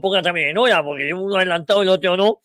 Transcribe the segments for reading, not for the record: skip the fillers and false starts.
ponga también en hora, porque uno adelantado y el otro no.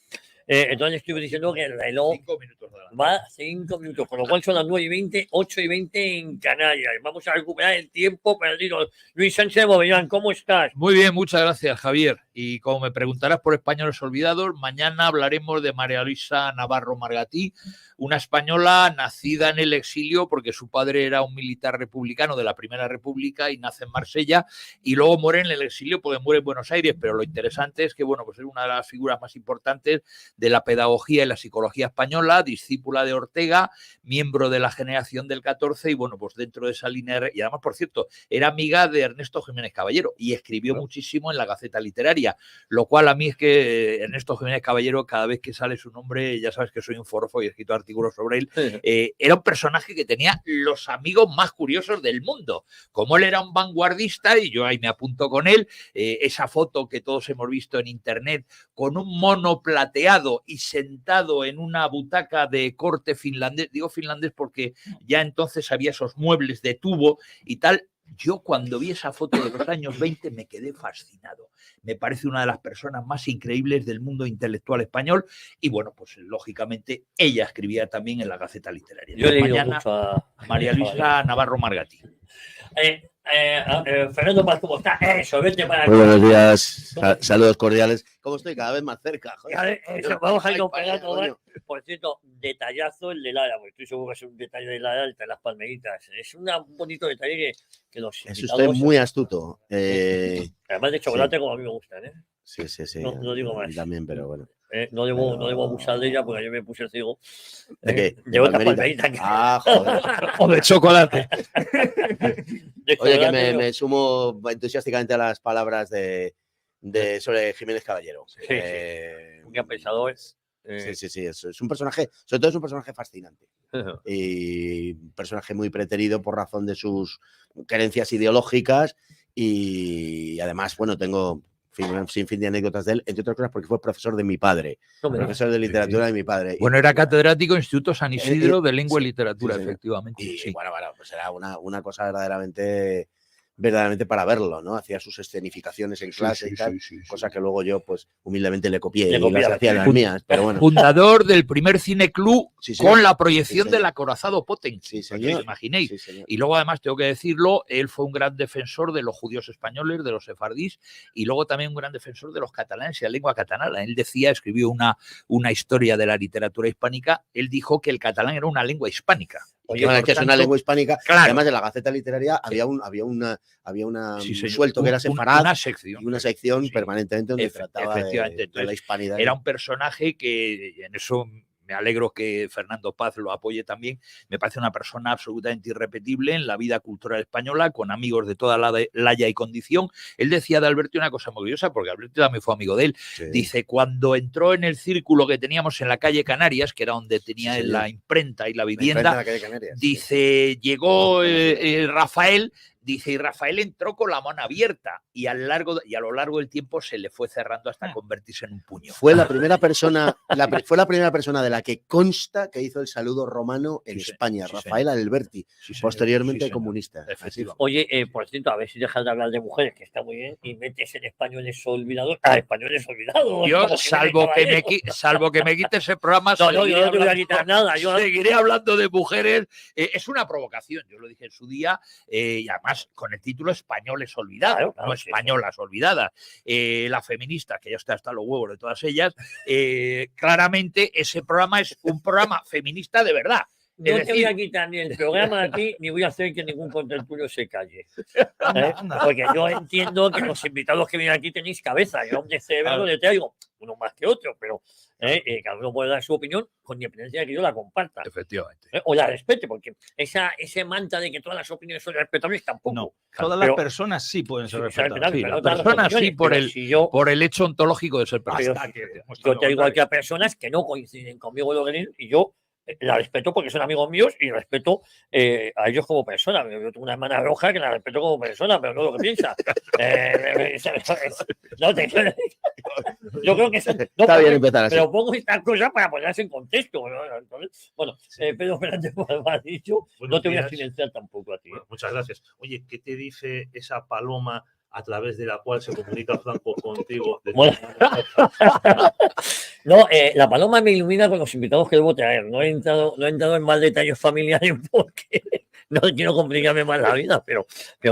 Entonces estoy diciendo que el reloj 5 minutos va 5 minutos, con lo cual son las 9:20, 8:20 en Canarias. Vamos a recuperar el tiempo perdido. Luis Sánchez Bovellán, ¿cómo estás? Muy bien, muchas gracias, Javier. Y como me preguntarás por españoles olvidados, mañana hablaremos de María Luisa Navarro Margatí, una española nacida en el exilio porque su padre era un militar republicano de la Primera República y nace en Marsella y luego muere en el exilio porque muere en Buenos Aires. Pero lo interesante es que, bueno, pues es una de las figuras más importantes de la pedagogía y la psicología española, discípula de Ortega, miembro de la generación del 14 y, bueno, pues dentro de esa línea, y además, por cierto, era amiga de Ernesto Jiménez Caballero y escribió muchísimo en la Gaceta Literaria, lo cual a mí es que Ernesto Jiménez Caballero, cada vez que sale su nombre, ya sabes que soy un forofo y he escrito artículos sobre él, era un personaje que tenía los amigos más curiosos del mundo. Como él era un vanguardista, y yo ahí me apunto con él, esa foto que todos hemos visto en internet con un mono plateado y sentado en una butaca de corte finlandés, digo finlandés porque ya entonces había esos muebles de tubo y tal. Yo cuando vi esa foto de los años 20 me quedé fascinado. Me parece una de las personas más increíbles del mundo intelectual español y, bueno, pues lógicamente ella escribía también en la Gaceta Literaria. Yo he leído mañana mucho a María Luisa Navarro Margatí. Fernando Paz, ¿cómo está? Eso, vete para Muy buenos días, saludos cordiales. ¿Cómo estoy? Cada vez más cerca. Joder. Eso, vamos a ir operando. Por cierto, detallazo el de Lara, porque estoy seguro que es un detalle de Lara entre las palmeritas. Es un bonito detalle que los Es invitados, usted muy astuto. además de chocolate, como a mí me gustan, ¿eh? Sí. No digo más. También, pero bueno. No debo abusar de ella porque yo me puse el ciego. ¿De qué? De otras palmeritas. Joder. O de chocolate. Oye, que me sumo entusiásticamente a las palabras sobre Jiménez Caballero. Un gran pensador. Sí. Es un personaje, sobre todo es un personaje fascinante. Y un personaje muy preterido por razón de sus creencias ideológicas. Y además, bueno, tengo un sinfín de anécdotas de él, entre otras cosas porque fue profesor de mi padre, profesor de literatura de mi padre. Bueno, era catedrático en Instituto San Isidro de Lengua y Literatura, efectivamente. Y bueno, pues era una cosa verdaderamente para verlo, ¿no? Hacía sus escenificaciones en clase y tal, cosa que luego yo, pues, humildemente le copié y las hacía las mías, pero bueno. Fundador del primer cineclub con la proyección del acorazado Potemkin, sí, para que os imaginéis. Y luego, además, tengo que decirlo, él fue un gran defensor de los judíos españoles, de los sefardíes, y luego también un gran defensor de los catalanes y la lengua catalana. Él decía, escribió una historia de la literatura hispánica, él dijo que el catalán era una lengua hispánica. Oye, es que es una lengua hispánica. Claro. Además, en la Gaceta Literaria había un suelto que era separado. Una sección permanentemente donde trataba de la hispanidad. Era un personaje que en eso me alegro que Fernando Paz lo apoye también. Me parece una persona absolutamente irrepetible en la vida cultural española, con amigos de toda la laya y condición. Él decía de Alberti una cosa muy curiosa, porque Alberti también fue amigo de él. Sí. Dice, cuando entró en el círculo que teníamos en la calle Canarias, que era donde tenía la imprenta y la vivienda, dice, llegó Rafael. Dice, y Rafael entró con la mano abierta y a lo largo del tiempo se le fue cerrando hasta convertirse en un puño. Fue la primera persona, de la que consta que hizo el saludo romano en España, Rafael Alberti, posteriormente comunista. Oye, por cierto, a ver si dejas de hablar de mujeres, que está muy bien, y metes en españoles olvidados. Españoles olvidados. Yo, salvo que me quites el programa, yo no te voy a quitar nada. Seguiré hablando de mujeres. Es una provocación, yo lo dije en su día, y además con el título Españoles Olvidados, no Españolas Olvidadas. La feminista, que ya está hasta los huevos de todas ellas, claramente ese programa es un programa feminista de verdad. No te voy a quitar ni el programa a ti, ni voy a hacer que ningún contertulio se calle. Porque yo entiendo que los invitados que vienen aquí tenéis cabeza. Yo de cerebro le traigo uno más que otro, pero cada uno puede dar su opinión con independencia de que yo la comparta. Efectivamente. O la respete, porque ese mantra de que todas las opiniones son respetables tampoco. No, todas las personas sí pueden ser respetables. Las personas sí por el hecho ontológico de ser personas. Yo te digo aquí a personas que no coinciden conmigo y yo la respeto porque son amigos míos y respeto a ellos como persona. Yo tengo una hermana roja que la respeto como persona, pero no lo que piensa. Yo creo que está bien empezar así. Pero pongo estas cosas para ponerse en contexto. Entonces, bueno, Pedro Fernández ha dicho, no te voy a silenciar tampoco a ti. Bueno, muchas gracias. Oye, ¿qué te dice esa paloma a través de la cual se comunica Franco contigo. Bueno. No, la paloma me ilumina con los invitados que debo traer. No he entrado en más detalles familiares porque no quiero complicarme más la vida, pero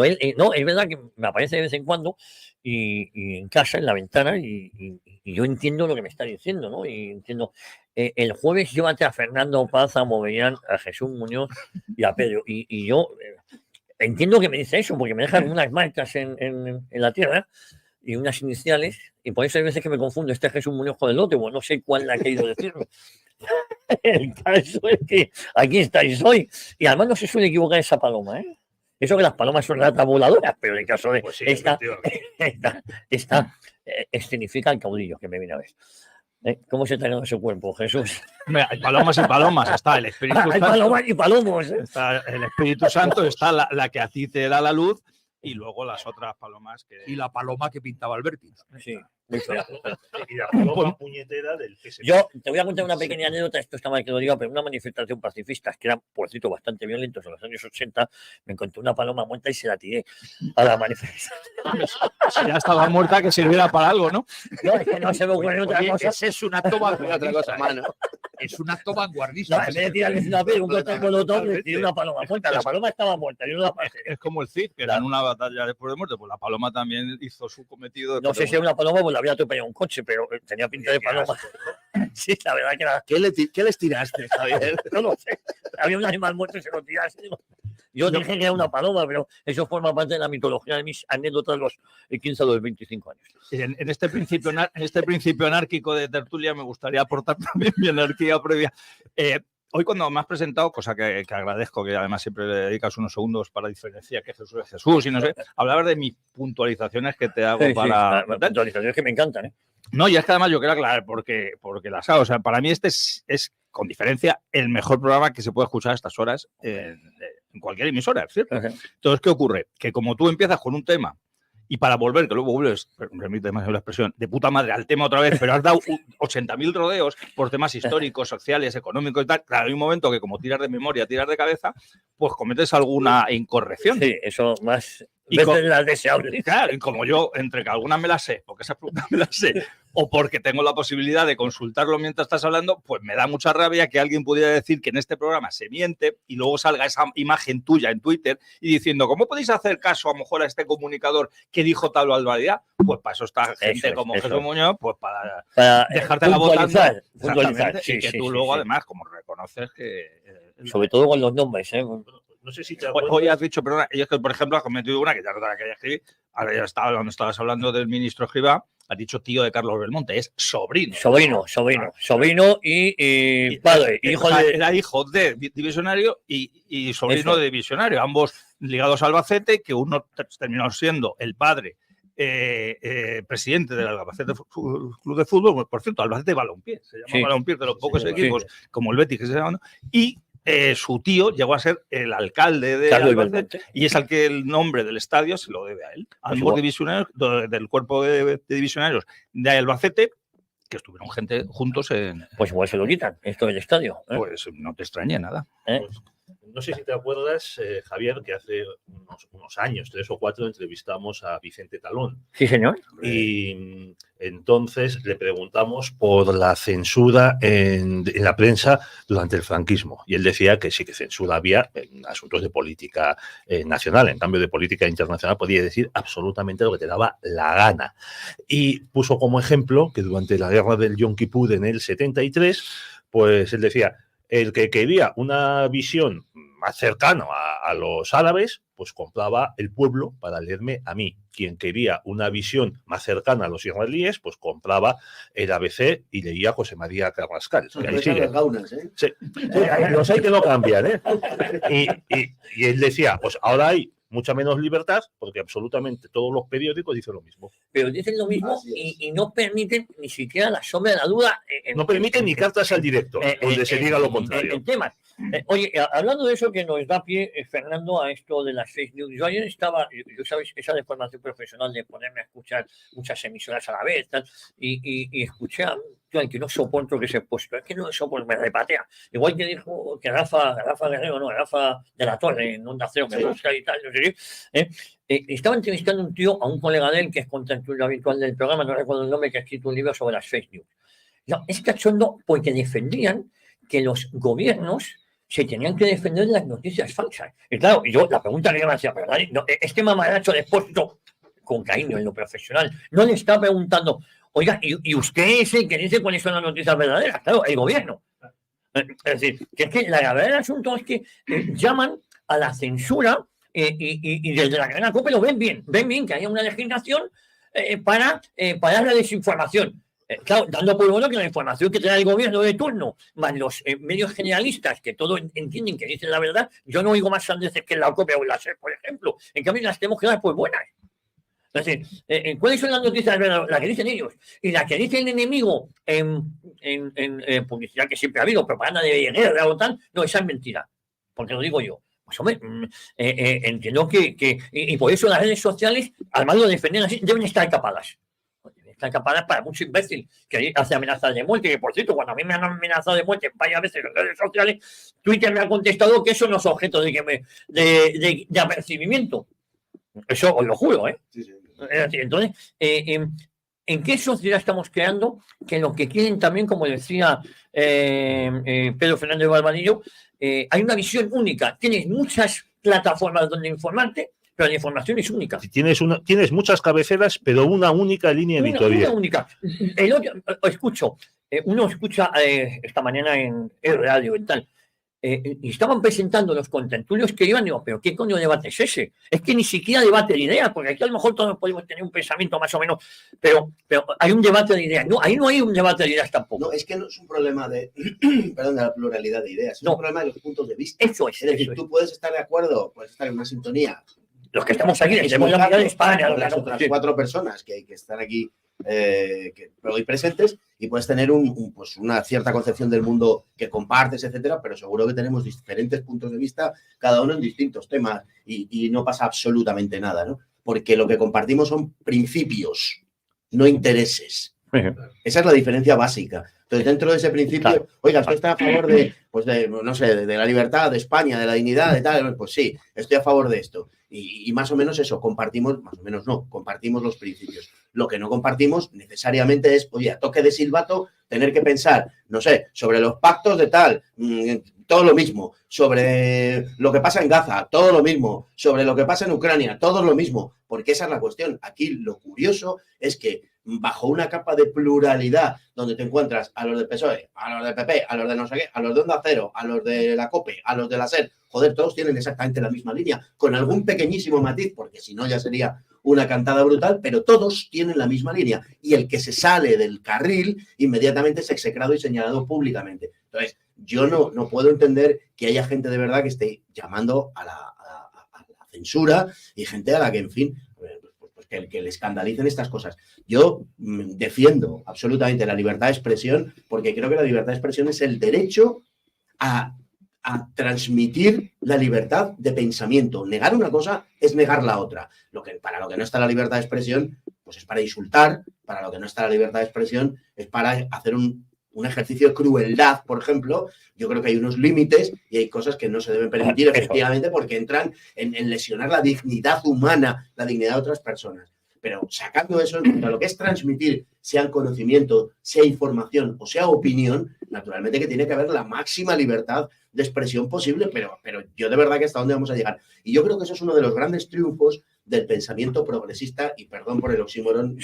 él, no, es verdad que me aparece de vez en cuando y en casa, en la ventana, y yo entiendo lo que me está diciendo, ¿no? Y entiendo. El jueves llévate a Fernando Paz, a Movellán, a Jesús Muñoz y a Pedro. Y yo entiendo que me dice eso, porque me dejan unas marcas en la tierra y unas iniciales, y por eso hay veces que me confundo este Jesús Muñoz con el otro, bueno, no sé cuál le ha querido decirme. El caso es que aquí estáis hoy, y además no se suele equivocar esa paloma, ¿eh? Eso que las palomas son ratas voladoras, pero en el caso de Pues sí, esta escenifica el caudillo que me viene a ver. ¿Cómo se está en ese cuerpo, Jesús? Hay palomas y palomas, está el Espíritu Santo. Hay palomas y palomos. Está el Espíritu Santo, está la que a ti te da la luz y luego las otras palomas que... Y la paloma que pintaba Alberti. Sí. Y la paloma puñetera del PSP. Yo te voy a contar una pequeña anécdota, esto está mal que lo diga, pero una manifestación pacifista, que eran, por cierto, bastante violentos en los años 80, me encontré una paloma muerta y se la tiré a la manifestación. Si ya estaba muerta, que sirviera para algo, ¿no? No, es que no se me ocurre otra cosa. Ese es un acto vanguardista. mano. Es un acto vanguardista. No, en vez de tirarle una vez, un cóctel molotov, le tiré una paloma muerta. La paloma estaba muerta, yo no la pasé. Es como el Cid, que era en una batalla después de muerte, pues la paloma también hizo su cometido. No sé si era una paloma, pues la había atropellado un coche, pero tenía pinta de paloma. Sí, la verdad que era... ¿Qué les tiraste, Javier? No lo sé. Había un animal muerto y se lo tiraste. Yo dije que era una paloma, pero eso forma parte de la mitología de mis anécdotas de los 15 a los 25 años. En este principio anárquico de tertulia me gustaría aportar también mi anarquía previa. Hoy cuando me has presentado, cosa que agradezco, que además siempre le dedicas unos segundos para diferenciar que Jesús es Jesús y no sé, hablabas de mis puntualizaciones que te hago para... Puntualizaciones que me encantan, ¿eh? No, y es que además yo quiero aclarar porque las hago. O sea, para mí este es con diferencia el mejor programa que se puede escuchar a estas horas en cualquier emisora, ¿cierto? Entonces, ¿qué ocurre? Que como tú empiezas con un tema y para volver, que luego vuelves, permíteme más la expresión, de puta madre al tema otra vez, pero has dado 80.000 rodeos por temas históricos, sociales, económicos y tal, claro, hay un momento que como tiras de memoria, tiras de cabeza, pues cometes alguna incorrección. Sí, eso más... veces las deseables. Claro, y como yo, entre que algunas me las sé, porque esas preguntas me las sé, o porque tengo la posibilidad de consultarlo mientras estás hablando, pues me da mucha rabia que alguien pudiera decir que en este programa se miente y luego salga esa imagen tuya en Twitter y diciendo, ¿cómo podéis hacer caso a lo mejor a este comunicador que dijo tal barbaridad? Pues para eso está gente como Jesús Muñoz, pues para dejarte la votando. Exactamente, sí, y que tú luego además, como reconoces que... sobre todo con los nombres, ¿eh? No sé si te acuerdas. Hoy has dicho, perdona, y es que, por ejemplo, has cometido una que ya no te la quería escribir. Ahora ya estaba, cuando estabas hablando del ministro Escrivá, has dicho tío de Carlos Belmonte, es sobrino. Sobrino y padre. Hijo de... Era hijo de Divisionario y sobrino de Divisionario, ambos ligados a Albacete, que uno terminó siendo el padre presidente del Albacete Club de Fútbol, por cierto, Albacete Balompié, se llama Balompié, de los pocos equipos como el Betis que se llama, y su tío llegó a ser el alcalde de Albacete y es al que el nombre del estadio se lo debe a él. Ambos divisionarios del cuerpo de divisionarios de Albacete, que estuvieron gente juntos en... Pues igual se lo quitan, esto del estadio. Pues no te extrañe nada. Pues, no sé si te acuerdas, Javier, que hace unos años, 3 o 4, entrevistamos a Vicente Talón. Sí, señor. Y entonces le preguntamos por la censura en la prensa durante el franquismo. Y él decía que sí que censura había en asuntos de política nacional. En cambio, de política internacional podía decir absolutamente lo que te daba la gana. Y puso como ejemplo que durante la guerra del Yom Kippur en el 73, pues él decía, el que quería una visión más cercana a los árabes, pues compraba El Pueblo para leerme a mí. Quien quería una visión más cercana a los israelíes, pues compraba el ABC y leía a José María Carrascal. Que ahí sigue. Gaunas, ¿eh? Sí, los hay que no cambian, ¿eh? Y él decía, pues ahora hay mucha menos libertad porque absolutamente todos los periódicos dicen lo mismo. Pero dicen lo mismo y no permiten ni siquiera la sombra de la duda. No permiten ni cartas al directo, donde se diga lo contrario. En temas. Oye, hablando de eso que nos da pie, Fernando, a esto de las fake news. Yo ayer estaba, yo sabes, esa de formación profesional de ponerme a escuchar muchas emisoras a la vez, tal, y escuché a yo al que no soporto que se puesto, es que no soporto, me repatea. Igual que dijo que Rafa Guerrero, no, Rafa de la Torre, en Onda Cero, me gusta y tal, no sé qué. Estaba entrevistando un tío, a un colega de él, que es contertulio habitual del programa, no recuerdo el nombre, que ha escrito un libro sobre las fake news. No, es cachondo porque defendían que los gobiernos se tenían que defender de las noticias falsas. Y claro, yo la pregunta que yo me hacía, ¿verdad? No, este mamaracho de puesto, con cariño en lo profesional, no le está preguntando, oiga, ¿y usted es el que dice cuáles son las noticias verdaderas? Claro, el gobierno. Es decir, que es que la verdad del asunto es que llaman a la censura y desde la cadena COPE lo ven bien que haya una legislación para la desinformación. Claro, dando por bueno que la información que te da el gobierno de turno, más los medios generalistas que todos entienden que dicen la verdad, yo no oigo más sandeces que en la COPE o en la SER, por ejemplo. En cambio, las tenemos que dar por buenas. Es decir, ¿cuáles son las noticias verdaderas? Las que dicen ellos. Y las que dice el enemigo en publicidad que siempre ha habido, propaganda de guerra o tal, no, esa es mentira. Porque lo digo yo. Pues hombre, entiendo que y por eso las redes sociales, además de defender así, deben estar capadas. Están capadas para mucho imbécil que hace amenazas de muerte, que por cierto, cuando a mí me han amenazado de muerte varias veces en redes sociales, Twitter me ha contestado que eso no es objeto de apercibimiento. Eso os lo juro, ¿eh? Sí, sí. Entonces, ¿en qué sociedad estamos creando? Que lo que quieren también, como decía Pedro Fernández Barbadillo, hay una visión única. Tienes muchas plataformas donde informarte, pero la información es única. Tienes muchas cabeceras, pero una única línea editorial. Una única. El otro, uno escucha esta mañana en el radio y tal, y estaban presentando los contertulios que iban, digo, pero ¿qué coño debate es ese? Es que ni siquiera debate de ideas, porque aquí a lo mejor todos podemos tener un pensamiento más o menos, pero hay un debate de ideas. No, ahí no hay un debate de ideas tampoco. No, es que no es un problema de la pluralidad de ideas, es un problema de los puntos de vista. Eso es. Es decir, tú puedes estar de acuerdo, puedes estar en una sintonía. Los que estamos aquí, tenemos la mirada de España. Las otras 4 personas que están aquí hoy presentes, y puedes tener pues una cierta concepción del mundo que compartes, etcétera, pero seguro que tenemos diferentes puntos de vista, cada uno en distintos temas, y no pasa absolutamente nada, ¿no? Porque lo que compartimos son principios, no intereses. Esa es la diferencia básica. Entonces, dentro de ese principio, claro, oiga, ¿usted está a favor de la libertad, de España, de la dignidad, de tal? Pues sí, estoy a favor de esto. Y más o menos eso, compartimos los principios. Lo que no compartimos necesariamente es, oye, a toque de silbato, tener que pensar, no sé, sobre los pactos de tal, todo lo mismo, sobre lo que pasa en Gaza, todo lo mismo, sobre lo que pasa en Ucrania, todo lo mismo, porque esa es la cuestión. Aquí lo curioso es que bajo una capa de pluralidad donde te encuentras a los del PSOE, a los del PP, a los de no sé qué, a los de Onda Cero, a los de la COPE, a los de la SER, joder, todos tienen exactamente la misma línea, con algún pequeñísimo matiz, porque si no ya sería una cantada brutal, pero todos tienen la misma línea, y el que se sale del carril inmediatamente es execrado y señalado públicamente. Entonces, yo no puedo entender que haya gente de verdad que esté llamando a la censura, y gente a la que, en fin, que le escandalicen estas cosas. Yo defiendo absolutamente la libertad de expresión, porque creo que la libertad de expresión es el derecho a transmitir la libertad de pensamiento. Negar una cosa es negar la otra. Para lo que no está la libertad de expresión, pues es para insultar. Para lo que no está la libertad de expresión es para hacer un ejercicio de crueldad, por ejemplo. Yo creo que hay unos límites y hay cosas que no se deben permitir, efectivamente, porque entran en lesionar la dignidad humana, la dignidad de otras personas. Pero sacando eso, en cuanto a lo que es transmitir, sea conocimiento, sea información o sea opinión, naturalmente que tiene que haber la máxima libertad de expresión posible, pero yo de verdad que hasta dónde vamos a llegar. Y yo creo que eso es uno de los grandes triunfos del pensamiento progresista, y perdón por el oxímoron,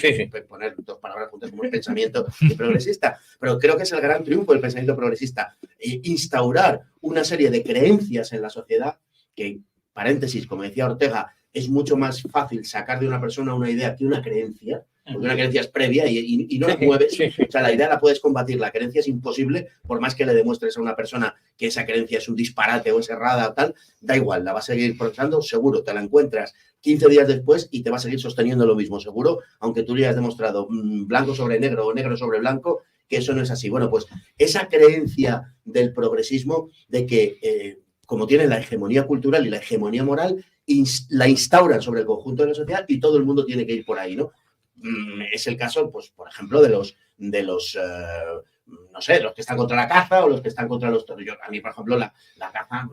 poner 2 palabras juntas como pensamiento y progresista, pero creo que es el gran triunfo del pensamiento progresista, instaurar una serie de creencias en la sociedad que, paréntesis, como decía Ortega, es mucho más fácil sacar de una persona una idea que una creencia, porque una creencia es previa y no la mueves. O sea, la idea la puedes combatir, la creencia es imposible, por más que le demuestres a una persona que esa creencia es un disparate o es errada o tal, da igual, la va a seguir procesando, seguro, te la encuentras 15 días después y te va a seguir sosteniendo lo mismo, seguro, aunque tú le hayas demostrado blanco sobre negro o negro sobre blanco, que eso no es así. Bueno, pues esa creencia del progresismo de que, como tienen la hegemonía cultural y la hegemonía moral, la instauran sobre el conjunto de la sociedad y todo el mundo tiene que ir por ahí, ¿no? Es el caso, pues, por ejemplo, de no sé, los que están contra la caza o los que están contra los toros. A mí, por ejemplo, la caza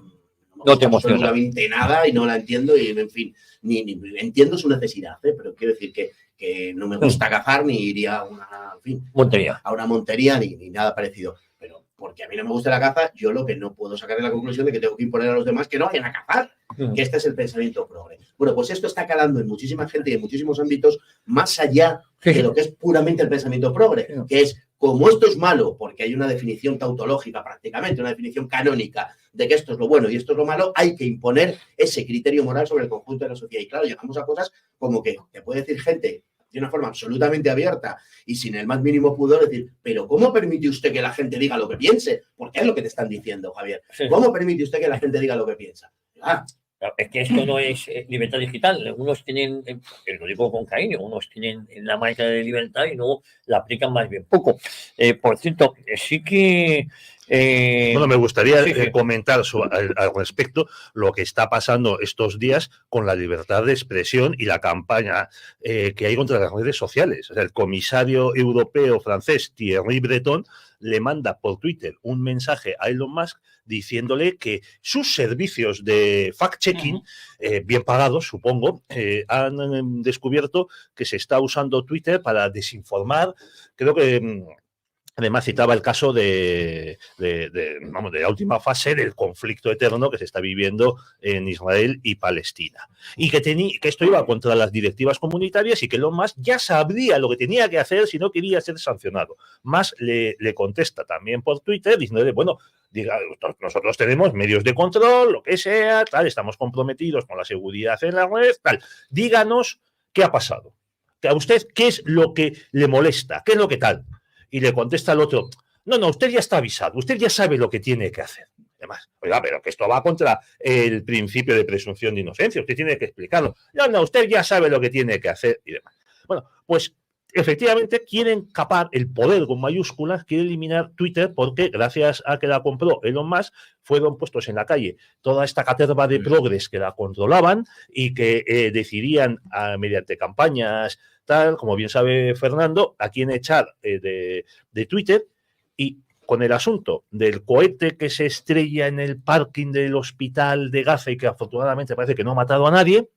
no te emociona absolutamente nada y no la entiendo y, en fin, ni entiendo su necesidad, pero quiero decir que no me gusta cazar ni iría a una montería ni nada parecido. Pero porque a mí no me gusta la caza, yo lo que no puedo sacar es la conclusión de que tengo que imponer a los demás que no vayan a cazar. Que este es el pensamiento progre. Bueno, pues esto está calando en muchísima gente y en muchísimos ámbitos más allá de lo que es puramente el pensamiento progre, que es como esto es malo, porque hay una definición tautológica prácticamente, una definición canónica de que esto es lo bueno y esto es lo malo, hay que imponer ese criterio moral sobre el conjunto de la sociedad. Y claro, llegamos a cosas como que te puede decir gente de una forma absolutamente abierta y sin el más mínimo pudor decir, pero ¿cómo permite usted que la gente diga lo que piense? Porque es lo que te están diciendo, Javier. ¿Cómo permite usted que la gente diga lo que piensa? Es que esto no es libertad digital. Unos tienen, lo digo con cariño, unos tienen la marca de libertad y luego la aplican más bien poco. Por cierto, sí que... Bueno, me gustaría comentar al respecto lo que está pasando estos días con la libertad de expresión y la campaña que hay contra las redes sociales. O sea, el comisario europeo francés Thierry Breton le manda por Twitter un mensaje a Elon Musk diciéndole que sus servicios de fact-checking, bien pagados, supongo, han descubierto que se está usando Twitter para desinformar. Creo que... Además, citaba el caso de la última fase del conflicto eterno que se está viviendo en Israel y Palestina. Y que esto iba contra las directivas comunitarias y que Elon Musk ya sabría lo que tenía que hacer si no quería ser sancionado. Musk le contesta también por Twitter diciéndole, bueno, nosotros tenemos medios de control, lo que sea, tal, estamos comprometidos con la seguridad en la red, tal. Díganos qué ha pasado. A usted, ¿qué es lo que le molesta? ¿Qué es lo que tal? Y le contesta al otro, no, usted ya está avisado, usted ya sabe lo que tiene que hacer. Además, oiga, pero que esto va contra el principio de presunción de inocencia, usted tiene que explicarlo. No, usted ya sabe lo que tiene que hacer y demás. Bueno, pues efectivamente quieren capar el poder con mayúsculas, quieren eliminar Twitter porque gracias a que la compró Elon Musk fueron puestos en la calle toda esta caterva de progres que la controlaban y que decidían mediante campañas tal, como bien sabe Fernando, a quién echar de Twitter, y con el asunto del cohete que se estrella en el parking del hospital de Gaza y que afortunadamente parece que no ha matado a nadie,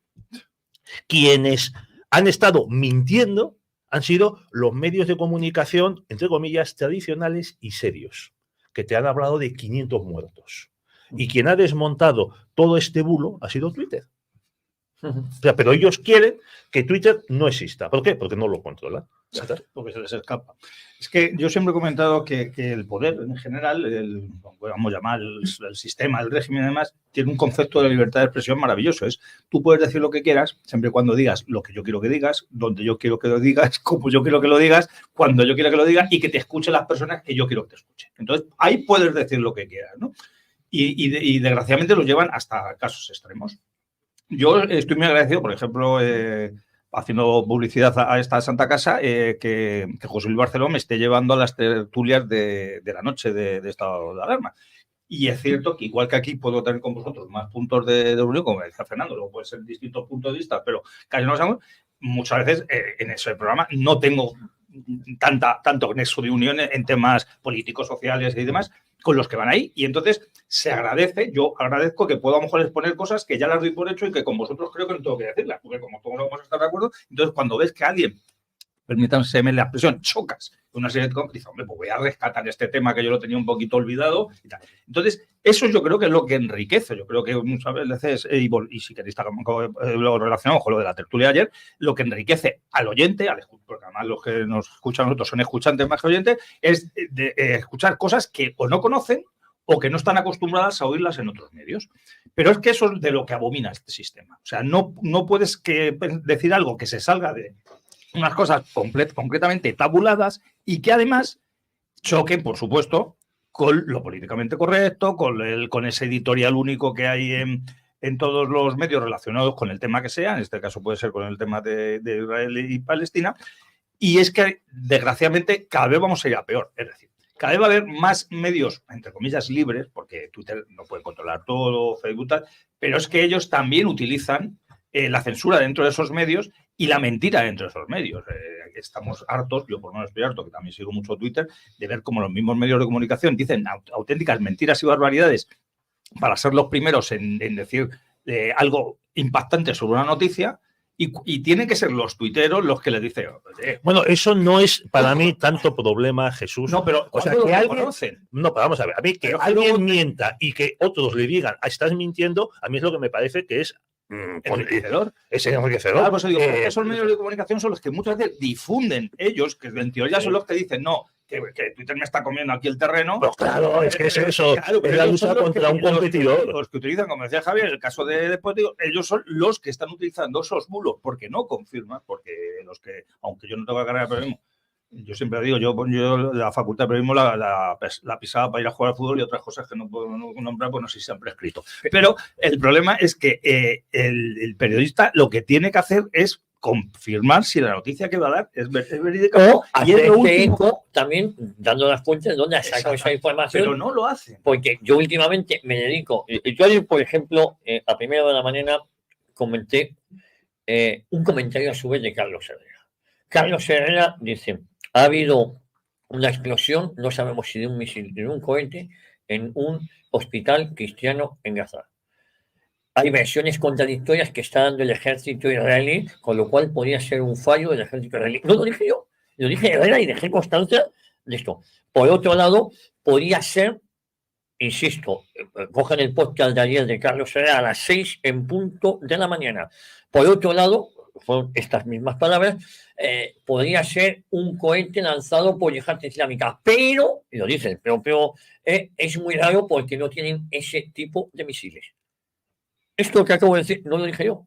quienes han estado mintiendo han sido los medios de comunicación, entre comillas, tradicionales y serios, que te han hablado de 500 muertos. Y quien ha desmontado todo este bulo ha sido Twitter. O sea, pero ellos quieren que Twitter no exista. ¿Por qué? Porque no lo controlan. Porque se les escapa. Es que yo siempre he comentado que el poder en general, vamos a llamar el sistema, el régimen y demás, tiene un concepto de libertad de expresión maravilloso. Tú puedes decir lo que quieras, siempre y cuando digas lo que yo quiero que digas, donde yo quiero que lo digas, como yo quiero que lo digas, cuando yo quiero que lo digas y que te escuchen las personas que yo quiero que te escuchen. Entonces, ahí puedes decir lo que quieras, ¿no? Y desgraciadamente lo llevan hasta casos extremos. Yo estoy muy agradecido, por ejemplo, haciendo publicidad a esta Santa Casa, que José Luis Barceló me esté llevando a las tertulias de la noche de estado de alarma. Y es cierto que igual que aquí puedo tener con vosotros más puntos de reunión, como decía Fernando, luego pueden ser distintos puntos de vista, pero casi no lo sabemos. Muchas veces en ese programa no tengo tanto nexo de unión en temas políticos, sociales y demás, con los que van ahí, y entonces se agradece, yo agradezco que puedo a lo mejor exponer cosas que ya las doy por hecho y que con vosotros creo que no tengo que decirlas, porque como todos no vamos a estar de acuerdo, entonces cuando ves que alguien, permítanme la expresión, chocas una serie de cosas, dices, hombre, pues voy a rescatar este tema que yo lo tenía un poquito olvidado y tal. Entonces, eso yo creo que es lo que enriquece, yo creo que muchas veces, y si queréis lo relacionamos con lo de la tertulia de ayer, lo que enriquece al oyente, porque además los que nos escuchan a nosotros son escuchantes más que oyentes, es de escuchar cosas que o no conocen o que no están acostumbradas a oírlas en otros medios. Pero es que eso es de lo que abomina este sistema. O sea, no puedes decir algo que se salga de unas cosas completamente tabuladas y que además choquen, por supuesto, con lo políticamente correcto, con ese editorial único que hay en todos los medios relacionados con el tema que sea, en este caso puede ser con el tema de Israel y Palestina, y es que, desgraciadamente, cada vez vamos a ir a peor. Es decir, cada vez va a haber más medios, entre comillas, libres, porque Twitter no puede controlar todo, Facebook tal, pero es que ellos también utilizan la censura dentro de esos medios y la mentira dentro de esos medios. Estamos hartos, yo por lo menos estoy harto, que también sigo mucho Twitter, de ver cómo los mismos medios de comunicación dicen auténticas mentiras y barbaridades para ser los primeros en decir algo impactante sobre una noticia. Y tienen que ser los tuiteros los que les dicen. Bueno, eso no es para mí tanto problema, Jesús. No, pero o sea, ¿cuándo que lo alguien, reconocen? no, pero vamos a ver, a mí que Pero alguien luego- mienta y que otros le digan, estás mintiendo, a mí es lo que me parece que es Enriquecedor. es enriquecedor. Claro, pues digo, esos medios de comunicación son los que muchas veces difunden ellos, que en teoría son los que dicen, no, que Twitter me está comiendo aquí el terreno. Pues claro, es que es eso, Claro, pero es la ellos lucha son los contra un competidor. Los que utilizan, como decía Javier, el caso de después digo, ellos son los que están utilizando esos bulos, porque no confirman, porque los que, aunque yo no tengo carrera de periodismo, yo siempre digo, yo la facultad de periodismo la pisaba para ir a jugar al fútbol y otras cosas que no puedo nombrar, pues no sé si se han prescrito. Pero el problema es que el periodista lo que tiene que hacer es confirmar si la noticia que va a dar es verídica O y es hacer lo este último. eco también dando las fuentes donde ha sacado esa información. Pero no lo hacen. Porque yo últimamente me dedico. Yo ayer, por ejemplo, a primera hora de la mañana comenté un comentario a su vez de Carlos Herrera. Carlos Herrera dice: ha habido una explosión, no sabemos si de un misil, de un cohete, en un hospital cristiano en Gaza. Hay versiones contradictorias que está dando el ejército israelí, con lo cual podría ser un fallo del ejército israelí. No lo dije yo, lo dije Herrera y dejé constancia de esto. Por otro lado, podría ser, insisto, cojan el podcast de ayer de Carlos Herrera a las 6 en punto de la mañana. Por otro lado, fueron estas mismas palabras, podría ser un cohete lanzado por Yihad Islámica, pero, y lo dicen, pero es muy raro porque no tienen ese tipo de misiles. Esto que acabo de decir no lo dije yo,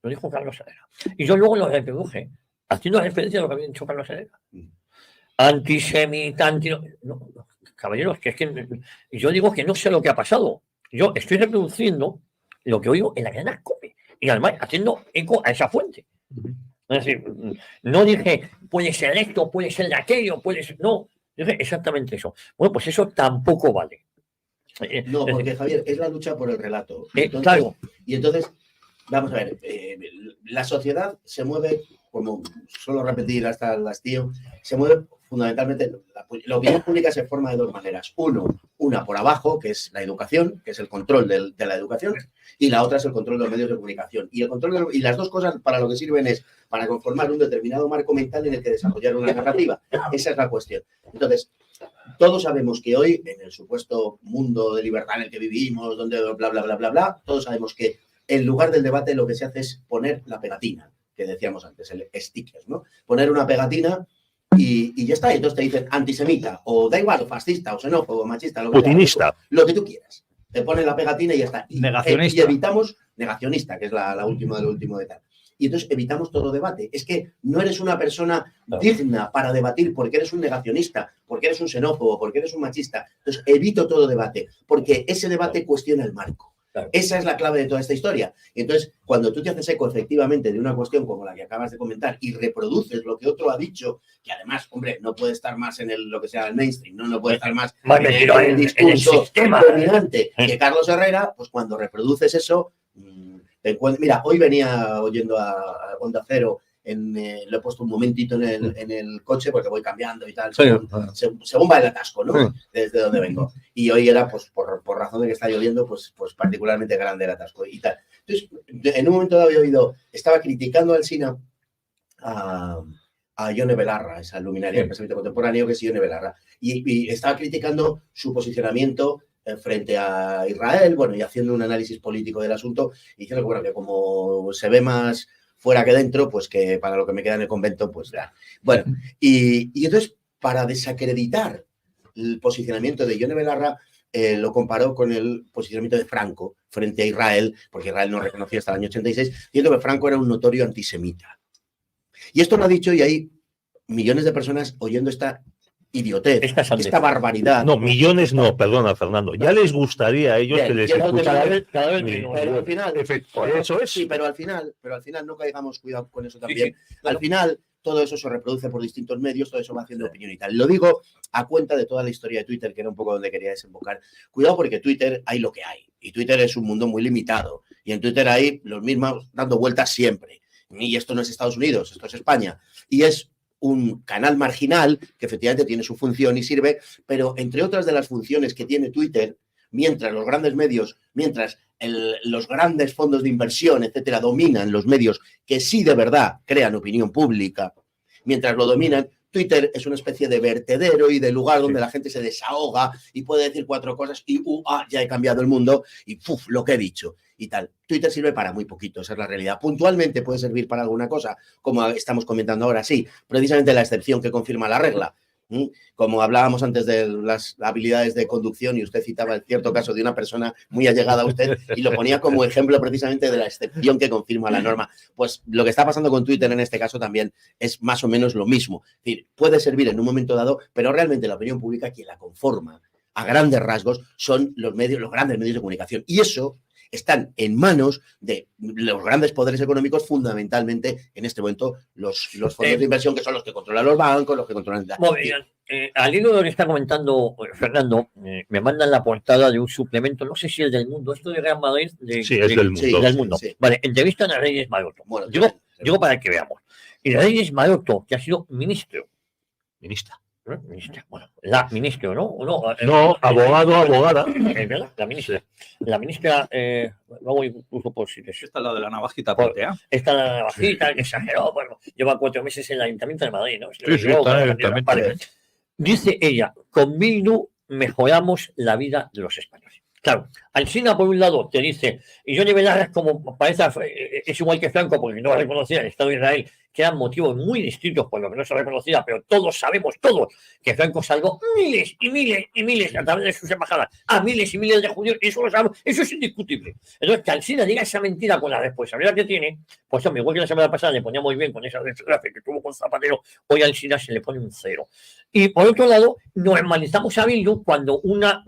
lo dijo Carlos Herrera. Y yo luego lo reproduje, haciendo referencia a lo que había dicho Carlos Herrera. Antisemita, no, caballeros, que es que yo digo que no sé lo que ha pasado. Yo estoy reproduciendo lo que oigo en la cadena COPE y además haciendo eco a esa fuente. Es decir, no dije puede ser esto, puede ser aquello, puede ser. No, dije exactamente eso. Bueno, pues eso tampoco vale. No, porque Javier, es la lucha por el relato. Claro. Y entonces, vamos a ver, la sociedad se mueve, como suelo repetir hasta el hastío, se mueve fundamentalmente, la opinión pública se forma de dos maneras. Una por abajo, que es la educación, que es el control de la educación, y la otra es el control de los medios de comunicación. Y, y las dos cosas para lo que sirven es para conformar un determinado marco mental en el que desarrollar una narrativa. Esa es la cuestión. Entonces, todos sabemos que hoy, en el supuesto mundo de libertad en el que vivimos, donde bla, bla, bla, bla, bla, todos sabemos que en lugar del debate lo que se hace es poner la pegatina, que decíamos antes, el sticker, ¿no? Poner una pegatina y ya está. Y entonces te dicen antisemita, o da igual, o fascista, o xenófobo, o machista, lo que putinista. Lo que tú quieras. Te ponen la pegatina y ya está. Negacionista. Y evitamos, negacionista, que es la última de lo último de tal. Y entonces evitamos todo debate. Es que no eres una persona digna para debatir porque eres un negacionista, porque eres un xenófobo, porque eres un machista. Entonces evito todo debate, porque ese debate cuestiona el marco. Claro. Esa es la clave de toda esta historia. Y entonces, cuando tú te haces eco efectivamente de una cuestión como la que acabas de comentar y reproduces lo que otro ha dicho, que además, hombre, no puede estar más en lo que sea el mainstream, no puede estar más en el discurso sistema dominante que Carlos Herrera, pues cuando reproduces eso, mira, hoy venía oyendo a Onda Cero, lo he puesto un momentito en el coche porque voy cambiando y tal, según va el atasco, ¿no? Sí. Desde donde vengo. Y hoy era, pues, por razón de que está lloviendo, pues particularmente grande el atasco y tal. Entonces, en un momento dado estaba criticando al Sina a Ione Belarra, esa luminaria del pensamiento contemporáneo que es Ione Belarra, y estaba criticando su posicionamiento frente a Israel, bueno, y haciendo un análisis político del asunto, y diciendo que, bueno, que como se ve más fuera que dentro, pues que para lo que me queda en el convento, pues ya. Bueno, y entonces, para desacreditar el posicionamiento de Ione Belarra, lo comparó con el posicionamiento de Franco frente a Israel, porque Israel no reconocía hasta el año 86, diciendo que Franco era un notorio antisemita. Y esto lo ha dicho, y hay millones de personas oyendo esta idiotez, esta barbaridad. No, millones no, perdona, Fernando. Ya les gustaría a ellos que les escucharan. Cada vez pero al final, eso es. Sí, pero al final no caigamos, cuidado con eso también. Sí, al final, todo eso se reproduce por distintos medios, todo eso va haciendo opinión y tal. Lo digo a cuenta de toda la historia de Twitter, que era un poco donde quería desembocar. Cuidado porque Twitter hay lo que hay. Y Twitter es un mundo muy limitado. Y en Twitter hay los mismos dando vueltas siempre. y esto no es Estados Unidos, esto es España, y es un canal marginal que efectivamente tiene su función y sirve, pero entre otras de las funciones que tiene Twitter, mientras los grandes medios, mientras los grandes fondos de inversión, etcétera, dominan los medios que sí de verdad crean opinión pública, mientras lo dominan, Twitter es una especie de vertedero y de lugar donde la gente se desahoga y puede decir 4 cosas y ya he cambiado el mundo y lo que he dicho y tal. Twitter sirve para muy poquito, esa es la realidad. Puntualmente puede servir para alguna cosa, como estamos comentando ahora, sí, precisamente la excepción que confirma la regla. Como hablábamos antes de las habilidades de conducción y usted citaba el cierto caso de una persona muy allegada a usted y lo ponía como ejemplo precisamente de la excepción que confirma la norma. Pues lo que está pasando con Twitter en este caso también es más o menos lo mismo. Es decir, puede servir en un momento dado, pero realmente la opinión pública quien la conforma a grandes rasgos son los grandes medios de comunicación. Y eso están en manos de los grandes poderes económicos, fundamentalmente en este momento los fondos de inversión, que son los que controlan los bancos, los que controlan... Al hilo de lo que está comentando Fernando, me mandan la portada de un suplemento, no sé si es del Mundo, esto de Real Madrid. Sí, es del Mundo. Sí, del Mundo. Sí. Vale, entrevistan a Reyes Maroto. Bueno, digo para que veamos. Y Reyes Maroto, que ha sido ministra. Bueno, la ministra, ¿no? No, abogado, abogada. ¿Verdad? La ministra, luego incluso por si... Esta es la de la navajita platea. Esta es la navajita, que exageró, bueno, lleva 4 meses en el Ayuntamiento de Madrid, ¿no? Sí, está en el Ayuntamiento. Vale. Dice ella, con Bildu mejoramos la vida de los españoles. Claro, Alsina por un lado te dice, y Johnny Velarra como parece, es igual que Franco porque no reconocía el Estado de Israel, que eran motivos muy distintos por lo que no se reconocía, pero todos sabemos, que Franco salvó miles y miles y miles a través de sus embajadas, a miles y miles de judíos, y eso lo sabemos, eso es indiscutible. Entonces, que Alsina diga esa mentira con la responsabilidad que tiene, pues hombre, igual que la semana pasada le ponía muy bien con esa desgracia que tuvo con Zapatero, hoy a Alsina se le pone un 0. Y por otro lado, normalizamos a Bildu cuando una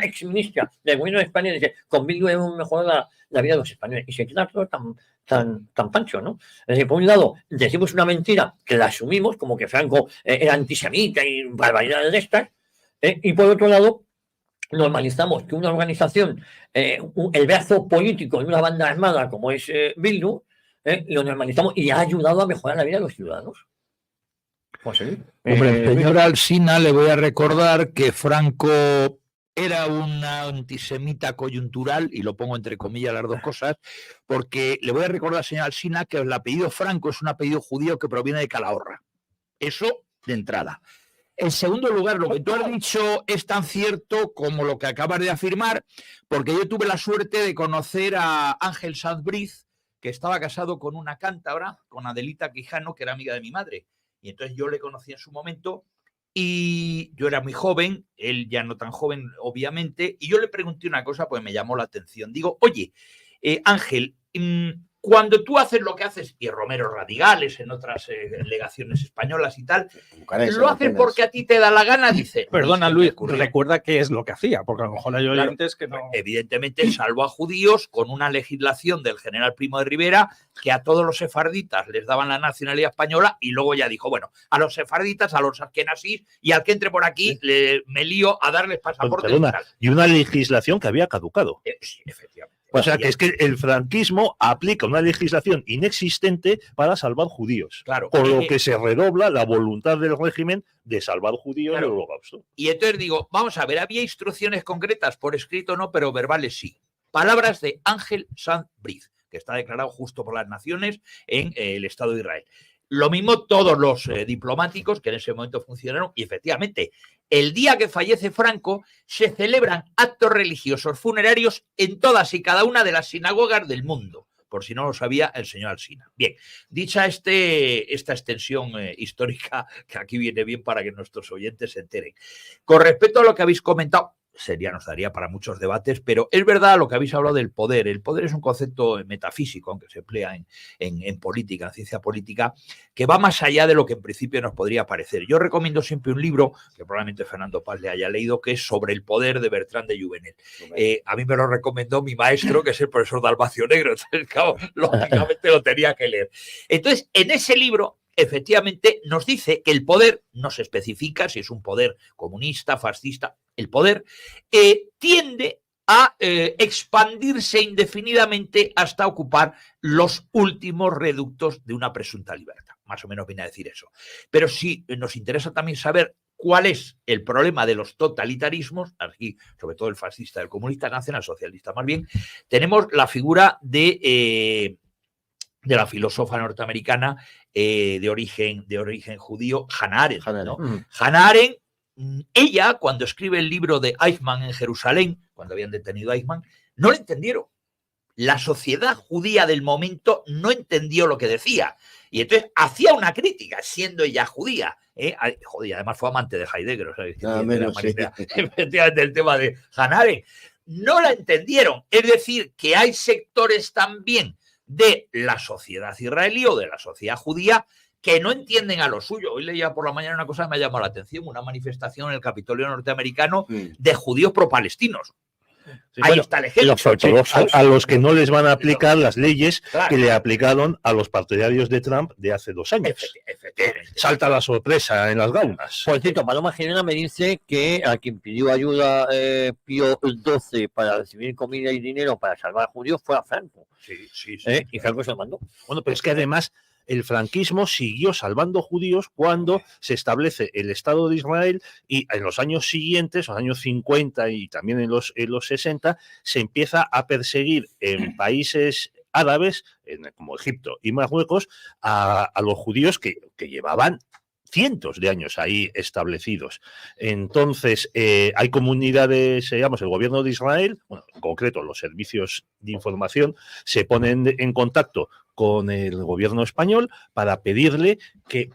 exministra del gobierno de España dice, con Bildu hemos mejorado la vida de los españoles. Y se queda todo tan pancho, ¿no? Es decir, por un lado, decimos una mentira que la asumimos, como que Franco era antisemita y barbaridades de estas, y por otro lado, normalizamos que una organización, el brazo político de una banda armada como es Bildu, lo normalizamos y ha ayudado a mejorar la vida de los ciudadanos. Hombre, señor Alsina, le voy a recordar que Franco era un antisemita coyuntural, y lo pongo entre comillas las dos cosas, porque le voy a recordar, señor Alsina, que el apellido Franco es un apellido judío que proviene de Calahorra. Eso de entrada. En segundo lugar, lo que tú has dicho es tan cierto como lo que acabas de afirmar, porque yo tuve la suerte de conocer a Ángel Sanz Briz, que estaba casado con una cántabra, con Adelita Quijano, que era amiga de mi madre. Y entonces yo le conocí en su momento y yo era muy joven, él ya no tan joven, obviamente, y yo le pregunté una cosa pues me llamó la atención. Digo, oye, Ángel, cuando tú haces lo que haces, y Romero Radigales en otras legaciones españolas y tal, ¿lo haces porque a ti te da la gana? Dice. Perdona, Luis, recuerda qué es lo que hacía, porque a lo mejor hay oyentes que no... Evidentemente salvó a judíos con una legislación del general Primo de Rivera que a todos los sefarditas les daban la nacionalidad española y luego ya dijo, bueno, a los sefarditas, a los askenasís y al que entre por aquí me lío a darles pasaportes. Y una legislación que había caducado. Sí, efectivamente. O sea, que es que el franquismo aplica una legislación inexistente para salvar judíos. Claro. Por lo que se redobla la voluntad del régimen de salvar judíos del Holocausto. Y entonces digo, vamos a ver, había instrucciones concretas, por escrito no, pero verbales sí. Palabras de Ángel Sanz Briz, que está declarado justo por las naciones en el Estado de Israel. Lo mismo todos los diplomáticos que en ese momento funcionaron y efectivamente el día que fallece Franco se celebran actos religiosos funerarios en todas y cada una de las sinagogas del mundo, por si no lo sabía el señor Alsina. Bien, dicha esta extensión histórica, que aquí viene bien para que nuestros oyentes se enteren. Con respecto a lo que habéis comentado, nos daría para muchos debates, pero es verdad lo que habéis hablado del poder. El poder es un concepto metafísico, aunque se emplea en política, en ciencia política, que va más allá de lo que en principio nos podría parecer. Yo recomiendo siempre un libro, que probablemente Fernando Paz le haya leído, que es Sobre el poder de Bertrand de Jouvenel. A mí me lo recomendó mi maestro, que es el profesor Dalmacio Negro, entonces, claro, lógicamente lo tenía que leer. Entonces, en ese libro, efectivamente, nos dice que el poder, no se especifica si es un poder comunista, fascista, el poder tiende a expandirse indefinidamente hasta ocupar los últimos reductos de una presunta libertad. Más o menos viene a decir eso. Pero sí nos interesa también saber cuál es el problema de los totalitarismos, aquí sobre todo el fascista, el comunista, nacionalsocialista más bien. Tenemos la figura de la filósofa norteamericana de origen judío, Hannah Arendt, ¿no? Hannah Arendt, ella, cuando escribe el libro de Eichmann en Jerusalén, cuando habían detenido a Eichmann, no lo entendieron. La sociedad judía del momento no entendió lo que decía. Y entonces hacía una crítica, siendo ella judía. Joder, además fue amante de Heidegger. O sea, efectivamente, el tema de Hannah Arendt. No la entendieron. Es decir, que hay sectores también de la sociedad israelí o de la sociedad judía que no entienden a lo suyo. Hoy leía por la mañana una cosa que me ha llamado la atención, una manifestación en el Capitolio norteamericano de judíos pro-palestinos. Sí, ahí está el ejemplo. A los que no les van a aplicar las leyes que le aplicaron a los partidarios de Trump de hace 2 años. Efectivamente. Salta la sorpresa en las gaunas. Por cierto, Paloma Girena me dice que a quien pidió ayuda Pío XII para recibir comida y dinero para salvar a judíos fue a Franco. Sí. Y Franco se lo mandó. Bueno, pero es que además el franquismo siguió salvando judíos cuando se establece el Estado de Israel y en los años siguientes, los años 50 y también en los 60, se empieza a perseguir en países árabes, como Egipto y Marruecos, a los judíos que llevaban cientos de años ahí establecidos. Entonces, hay comunidades, digamos, el gobierno de Israel, bueno, en concreto los servicios de información, se ponen en contacto con el gobierno español para pedirle que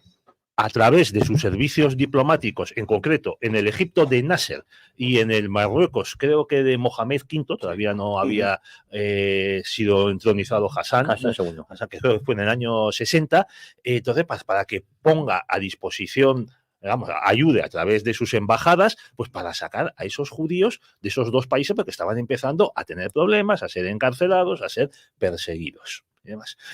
a través de sus servicios diplomáticos, en concreto en el Egipto de Nasser y en el Marruecos, creo que de Mohamed V, todavía no había sido entronizado Hassan II, que creo que fue en el año 60, entonces para que ponga a disposición, digamos, ayude a través de sus embajadas, pues para sacar a esos judíos de esos 2 países porque estaban empezando a tener problemas, a ser encarcelados, a ser perseguidos.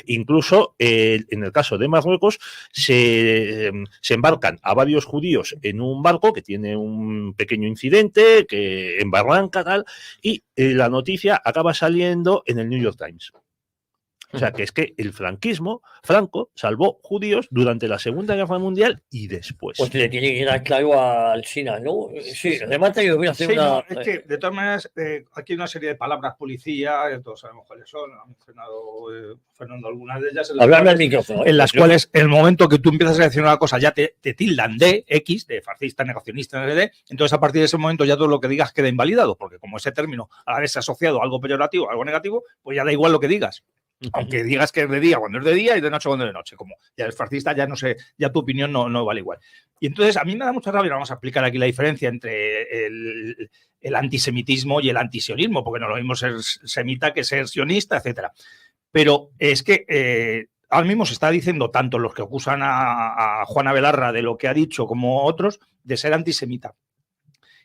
Incluso en el caso de Marruecos se embarcan a varios judíos en un barco que tiene un pequeño incidente, que embarranca tal, y la noticia acaba saliendo en el New York Times. O sea, que es que el franquismo, Franco, salvó judíos durante la Segunda Guerra Mundial y después. Pues le tiene que quedar claro al Sina, ¿no? Sí, además yo voy a hacer una... No, es que, de todas maneras, aquí hay una serie de palabras policía, todos sabemos cuáles son, ha mencionado Fernando algunas de ellas. Hablarme al micrófono. En las cuales, en el momento que tú empiezas a decir una cosa, ya te tildan de X, de fascista, negacionista, entonces a partir de ese momento ya todo lo que digas queda invalidado, porque como ese término al haberse asociado a algo peyorativo, a algo negativo, pues ya da igual lo que digas. Aunque digas que es de día cuando es de día y de noche cuando es de noche. Como ya eres fascista, ya no sé, ya tu opinión no vale igual. Y entonces a mí me da mucha rabia, vamos a explicar aquí la diferencia entre el antisemitismo y el antisionismo, porque no lo mismo ser semita que ser sionista, etcétera. Pero es que ahora mismo se está diciendo tanto los que acusan a Juana Belarra de lo que ha dicho como otros de ser antisemita.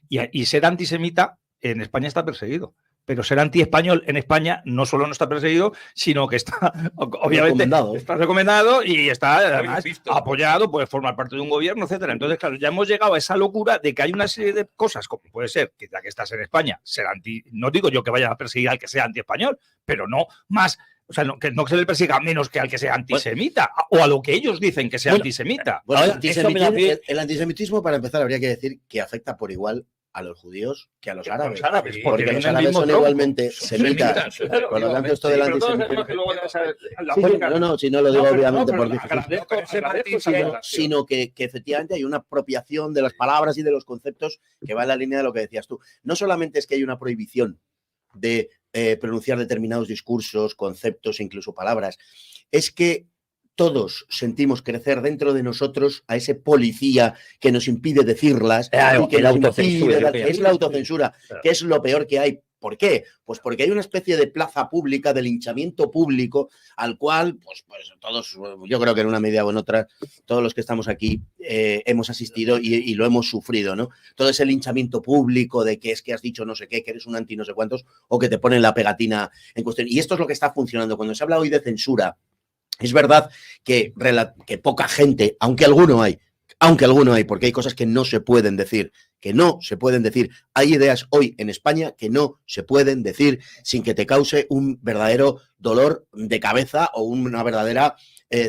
Y ser antisemita en España está perseguido. Pero ser anti-español en España no solo no está perseguido, sino que está, obviamente, está recomendado y está además apoyado, puede formar parte de un gobierno, etcétera. Entonces, claro, ya hemos llegado a esa locura de que hay una serie de cosas, como puede ser que ya que estás en España, ser anti, no digo yo que vaya a perseguir al que sea anti-español, pero no más. O sea, que no se le persiga menos que al que sea antisemita, o a lo que ellos dicen que sea antisemita. Bueno, el antisemitismo, para empezar, habría que decir que afecta por igual a los judíos que a los árabes. Porque los árabes son igualmente semitas. Por lo tanto, esto del antisemitismo... No, si no lo digo obviamente por sino que efectivamente hay una apropiación de las palabras y de los conceptos que va en la línea de lo que decías tú. No solamente es que hay una prohibición de pronunciar determinados discursos, conceptos, incluso palabras, es que todos sentimos crecer dentro de nosotros a ese policía que nos impide decirlas, claro, que es la autocensura, claro, que es lo peor que hay. ¿Por qué? Pues porque hay una especie de plaza pública, de linchamiento público, al cual, pues todos, yo creo que en una medida o en otra, todos los que estamos aquí hemos asistido y lo hemos sufrido, ¿no? Todo ese linchamiento público de que es que has dicho no sé qué, que eres un anti no sé cuántos, o que te ponen la pegatina en cuestión. Y esto es lo que está funcionando. Cuando se habla hoy de censura, es verdad que poca gente, aunque alguno hay, Aunque alguno hay, porque hay cosas que no se pueden decir, que no se pueden decir. Hay ideas hoy en España que no se pueden decir sin que te cause un verdadero dolor de cabeza o una verdadera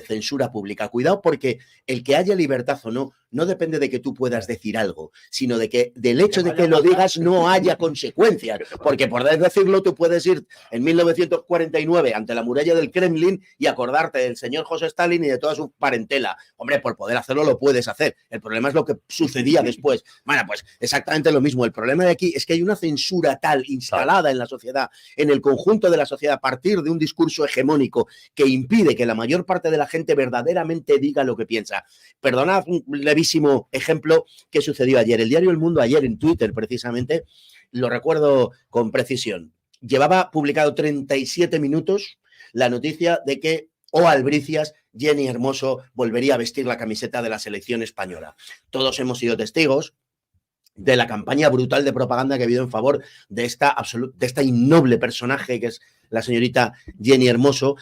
censura pública. Cuidado, porque el que haya libertad o no, no depende de que tú puedas decir algo, sino de que del hecho de que lo digas no haya consecuencias. Porque por decirlo, tú puedes ir en 1949 ante la muralla del Kremlin y acordarte del señor José Stalin y de toda su parentela. Hombre, por poder hacerlo lo puedes hacer. El problema es lo que sucedía después. Bueno, pues exactamente lo mismo. El problema de aquí es que hay una censura tal instalada en la sociedad, en el conjunto de la sociedad, a partir de un discurso hegemónico que impide que la mayor parte de la gente verdaderamente diga lo que piensa. Perdonad un levísimo ejemplo que sucedió ayer. El diario El Mundo ayer en Twitter, precisamente, lo recuerdo con precisión. Llevaba publicado 37 minutos la noticia de que Albricias, Jenny Hermoso, volvería a vestir la camiseta de la selección española. Todos hemos sido testigos de la campaña brutal de propaganda que ha habido en favor de esta innoble personaje que es la señorita Jenny Hermoso.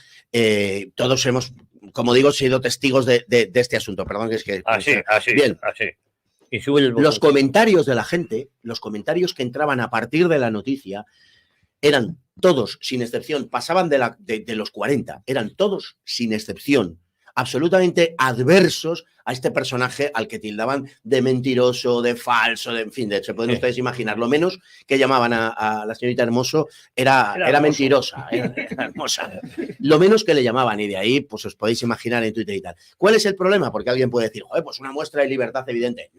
Todos hemos, como digo, sido testigos de este asunto. Perdón, que es que... Así. Bien. Así. Y sube el los comentarios de la gente, los comentarios que entraban a partir de la noticia, eran todos, sin excepción, pasaban de los 40, eran todos, sin excepción, absolutamente adversos a este personaje al que tildaban de mentiroso, de falso, en fin, se pueden ustedes imaginar. Lo menos que llamaban a la señorita Hermoso era mentirosa, era hermosa. Lo menos que le llamaban, y de ahí pues os podéis imaginar en Twitter y tal. ¿Cuál es el problema? Porque alguien puede decir, joder, pues una muestra de libertad evidente.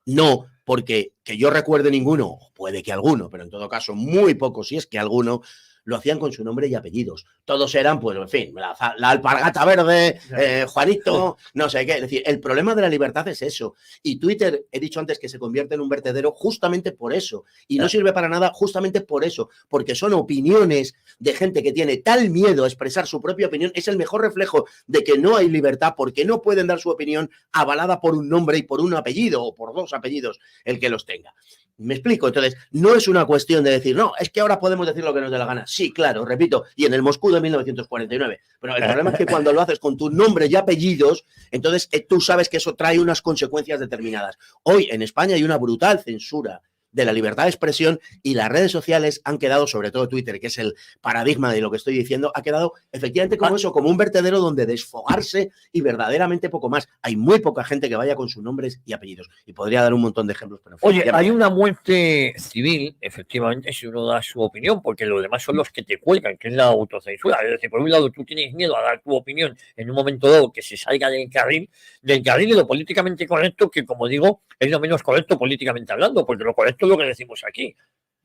No, porque que yo recuerde ninguno, puede que alguno, pero en todo caso muy pocos, si es que alguno, lo hacían con su nombre y apellidos. Todos eran, pues, en fin, la alpargata verde, Juanito, no sé qué. Es decir, el problema de la libertad es eso. Y Twitter, he dicho antes que se convierte en un vertedero justamente por eso. Y no sirve para nada justamente por eso. Porque son opiniones de gente que tiene tal miedo a expresar su propia opinión. Es el mejor reflejo de que no hay libertad porque no pueden dar su opinión avalada por un nombre y por un apellido o por dos apellidos, el que los tenga. ¿Me explico? Entonces, no es una cuestión de decir, no, es que ahora podemos decir lo que nos dé la gana. Sí, claro, repito, y en el Moscú de 1949. Pero el problema es que cuando lo haces con tu nombre y apellidos, entonces tú sabes que eso trae unas consecuencias determinadas. Hoy en España hay una brutal censura de la libertad de expresión y las redes sociales han quedado, sobre todo Twitter, que es el paradigma de lo que estoy diciendo, ha quedado efectivamente como eso, como un vertedero donde desfogarse y verdaderamente poco más. Hay muy poca gente que vaya con sus nombres y apellidos. Y podría dar un montón de ejemplos. Pero oye, hay una muerte civil, efectivamente, si uno da su opinión, porque los demás son los que te cuelgan, que es la autocensura. Es decir, por un lado, tú tienes miedo a dar tu opinión en un momento dado que se salga del carril de lo políticamente correcto, que, como digo, es lo menos correcto políticamente hablando, porque lo correcto es lo que decimos aquí.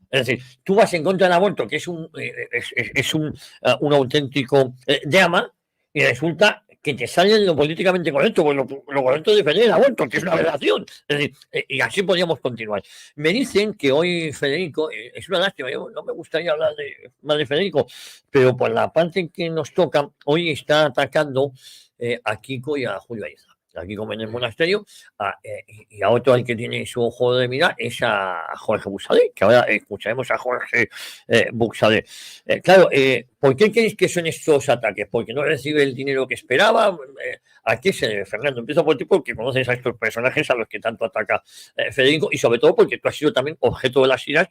Es decir, tú vas en contra del aborto, que es un auténtico drama, y resulta que te sale lo políticamente correcto, pues lo correcto es defender el aborto, que es una aberración. Es decir, y así podríamos continuar. Me dicen que hoy Federico, es una lástima, yo no me gustaría hablar más de Federico, pero por la parte que nos toca, hoy está atacando a Kiko y a Julio Aiza. Aquí como en el monasterio, y a otro al que tiene su ojo de mirar es a Jorge Buxadé, que ahora escucharemos a Jorge Buxadé. Claro, ¿por qué creéis que son estos ataques? ¿Porque no recibe el dinero que esperaba? ¿A qué se debe, Fernando? Empiezo por ti porque conoces a estos personajes a los que tanto ataca Federico, y sobre todo porque tú has sido también objeto de las iras,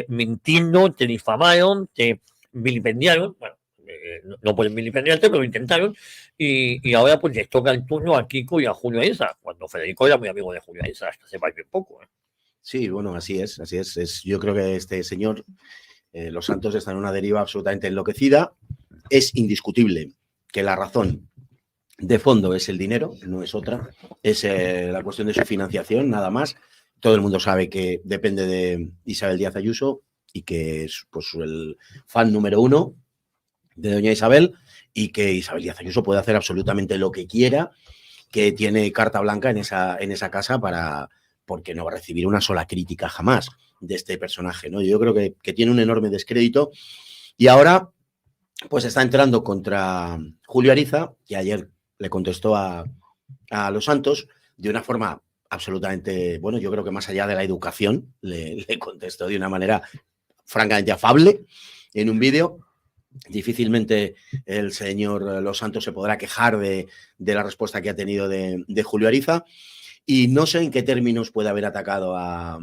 mintiendo, te difamaron, te vilipendiaron, bueno, no pueden vilipendiarte, pero lo intentaron, y ahora pues les toca el turno a Kiko y a Julio Aiza, cuando Federico era muy amigo de Julio Aiza, hasta hace bien poco. Sí, bueno, así es. Yo creo que este señor, los Santos, está en una deriva absolutamente enloquecida. Es indiscutible que la razón de fondo es el dinero, no es otra, es la cuestión de su financiación, nada más. Todo el mundo sabe que depende de Isabel Díaz Ayuso y que es pues el fan número uno de doña Isabel, y que Isabel Díaz Ayuso puede hacer absolutamente lo que quiera, que tiene carta blanca en esa casa porque no va a recibir una sola crítica jamás de este personaje, ¿no? Yo creo que tiene un enorme descrédito, y ahora pues está entrando contra Julio Ariza, que ayer le contestó a los Santos de una forma absolutamente, bueno, yo creo que más allá de la educación, le contestó de una manera francamente afable en un vídeo. difícilmente el señor Los Santos se podrá quejar de la respuesta que ha tenido de Julio Ariza, y no sé en qué términos puede haber atacado a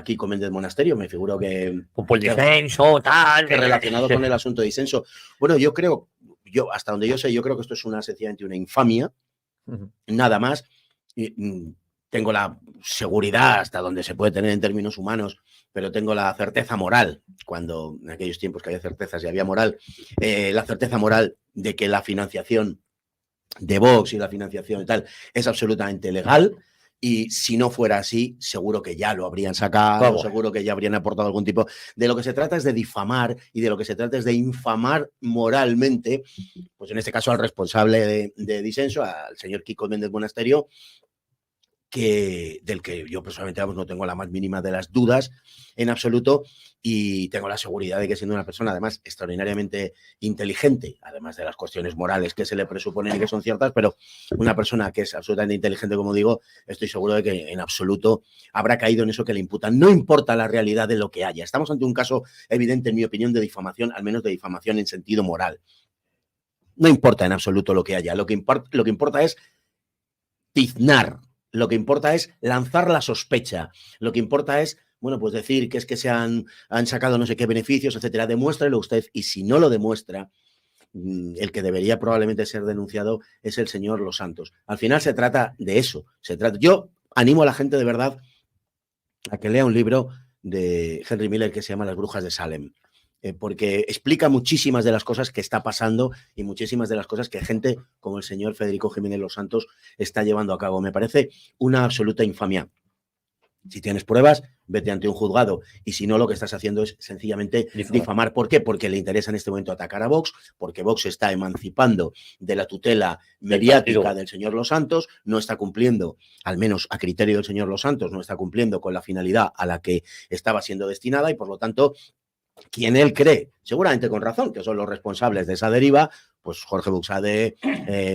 Kiko Méndez Monasterio. Me figuro que Por disenso, tal. que relacionado con el asunto de disenso. Bueno, yo creo, hasta donde yo sé, yo creo que esto es sencillamente una infamia, nada más. Tengo la seguridad, hasta donde se puede tener en términos humanos, pero tengo la certeza moral, cuando en aquellos tiempos que había certezas y había moral, la certeza moral de que la financiación de Vox y la financiación y tal es absolutamente legal. Y si no fuera así, seguro que ya lo habrían sacado, seguro que ya habrían aportado algún tipo. De lo que se trata es de difamar, y de lo que se trata es de infamar moralmente, pues en este caso al responsable de disenso, al señor Kiko Méndez Monasterio, del que yo personalmente, vamos, no tengo la más mínima de las dudas en absoluto, y tengo la seguridad de que, siendo una persona además extraordinariamente inteligente, además de las cuestiones morales que se le presuponen y que son ciertas, pero una persona que es absolutamente inteligente, como digo, estoy seguro de que en absoluto habrá caído en eso que le imputan. No importa la realidad de lo que haya. Estamos ante un caso evidente, en mi opinión, de difamación, al menos de difamación en sentido moral. No importa en absoluto lo que haya. Lo que importa es tiznar. Lo que importa es lanzar la sospecha. Lo que importa es, bueno, pues decir que es que han sacado no sé qué beneficios, etcétera. Demuéstrelo usted, y si no lo demuestra, el que debería probablemente ser denunciado es el señor Los Santos. Al final se trata de eso. Yo animo a la gente de verdad a que lea un libro de Henry Miller que se llama Las Brujas de Salem, porque explica muchísimas de las cosas que está pasando y muchísimas de las cosas que gente como el señor Federico Jiménez Los Santos está llevando a cabo. Me parece una absoluta infamia. Si tienes pruebas, vete ante un juzgado, y si no, lo que estás haciendo es sencillamente difamar. ¿Por qué? Porque le interesa en este momento atacar a Vox, porque Vox se está emancipando de la tutela mediática del señor Los Santos, no está cumpliendo, al menos a criterio del señor Los Santos, no está cumpliendo con la finalidad a la que estaba siendo destinada, y por lo tanto, quien él cree, seguramente con razón, que son los responsables de esa deriva, pues Jorge Buxade,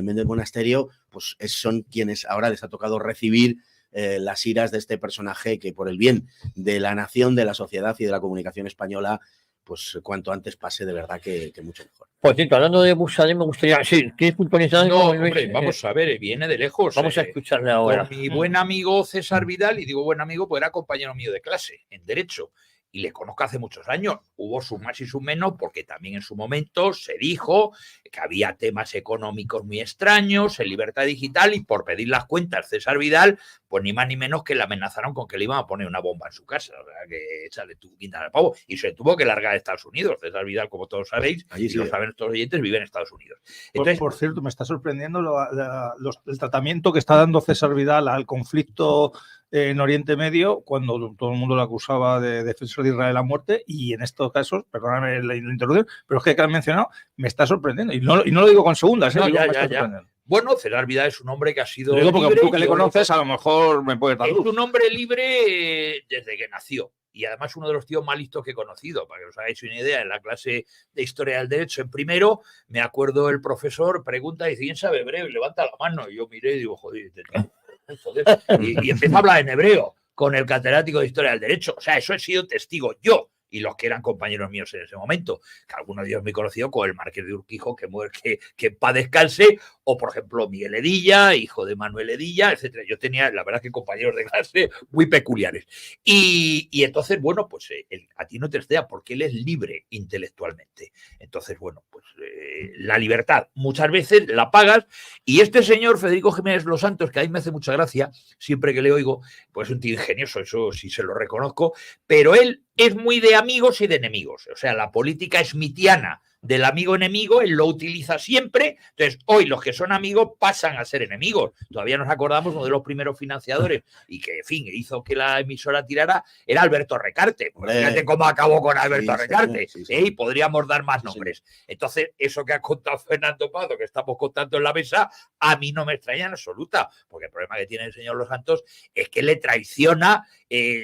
Méndez Monasterio, pues son quienes ahora les ha tocado recibir las iras de este personaje que, por el bien de la nación, de la sociedad y de la comunicación española, pues cuanto antes pase, de verdad que mucho mejor. Por cierto, hablando de Buxade, me gustaría... Sí, ¿quieres puntualizar algo? No, hombre, vamos a ver, viene de lejos. Vamos a escucharle ahora. Con mi buen amigo César Vidal, y digo buen amigo, pues era compañero mío de clase en Derecho, y le conozco hace muchos años. Hubo sus más y sus menos, porque también en su momento se dijo que había temas económicos muy extraños en Libertad Digital, y por pedir las cuentas César Vidal, pues ni más ni menos que le amenazaron con que le iban a poner una bomba en su casa. O sea, que échale tu quinta al pavo, y se tuvo que largar de Estados Unidos. César Vidal, como todos sabéis, y lo saben estos oyentes, vive en Estados Unidos. Entonces, por cierto, me está sorprendiendo el tratamiento que está dando César Vidal al conflicto en Oriente Medio, cuando todo el mundo lo acusaba de defensor de Israel a muerte, y en estos casos, perdóname la interrupción, pero es que han mencionado, me está sorprendiendo, y no lo digo con segundas, no, ya. Bueno, César Vidal es un hombre que ha sido libre, porque tú que le conoces, a lo mejor me puedes dar luz. Es un hombre libre desde que nació, y además uno de los tíos más listos que he conocido. Para que os hagáis una idea, en la clase de Historia del Derecho, en primero, me acuerdo, el profesor pregunta y dice: ¿quién sabe hebreo? Y levanta la mano, y yo miré y digo: joder, y empieza a hablar en hebreo con el catedrático de Historia del Derecho. O sea, eso he sido testigo yo y los que eran compañeros míos en ese momento, que algunos de ellos me he conocido, con el Marqués de Urquijo, que paz descanse, o por ejemplo Miguel Edilla, hijo de Manuel Edilla, etcétera. Yo tenía, la verdad, que compañeros de clase muy peculiares. Y entonces, bueno, pues a ti no te exceda, porque él es libre intelectualmente. Entonces, bueno, pues la libertad muchas veces la pagas, y este señor Federico Jiménez Los Santos, que a mí me hace mucha gracia, siempre que le oigo, pues es un tío ingenioso, eso sí se lo reconozco, pero él es muy de amigos y de enemigos. O sea, la política schmittiana del amigo-enemigo, él lo utiliza siempre. Entonces, hoy los que son amigos pasan a ser enemigos. Todavía nos acordamos, uno de los primeros financiadores, y que, en fin, hizo que la emisora tirara, era Alberto Recarte. Fíjate cómo acabó con Alberto Recarte. Sí. Y podríamos dar más nombres. Entonces, eso que ha contado Fernando Pado, que estamos contando en la mesa, a mí no me extraña en absoluta, porque el problema que tiene el señor Los Santos es que le traiciona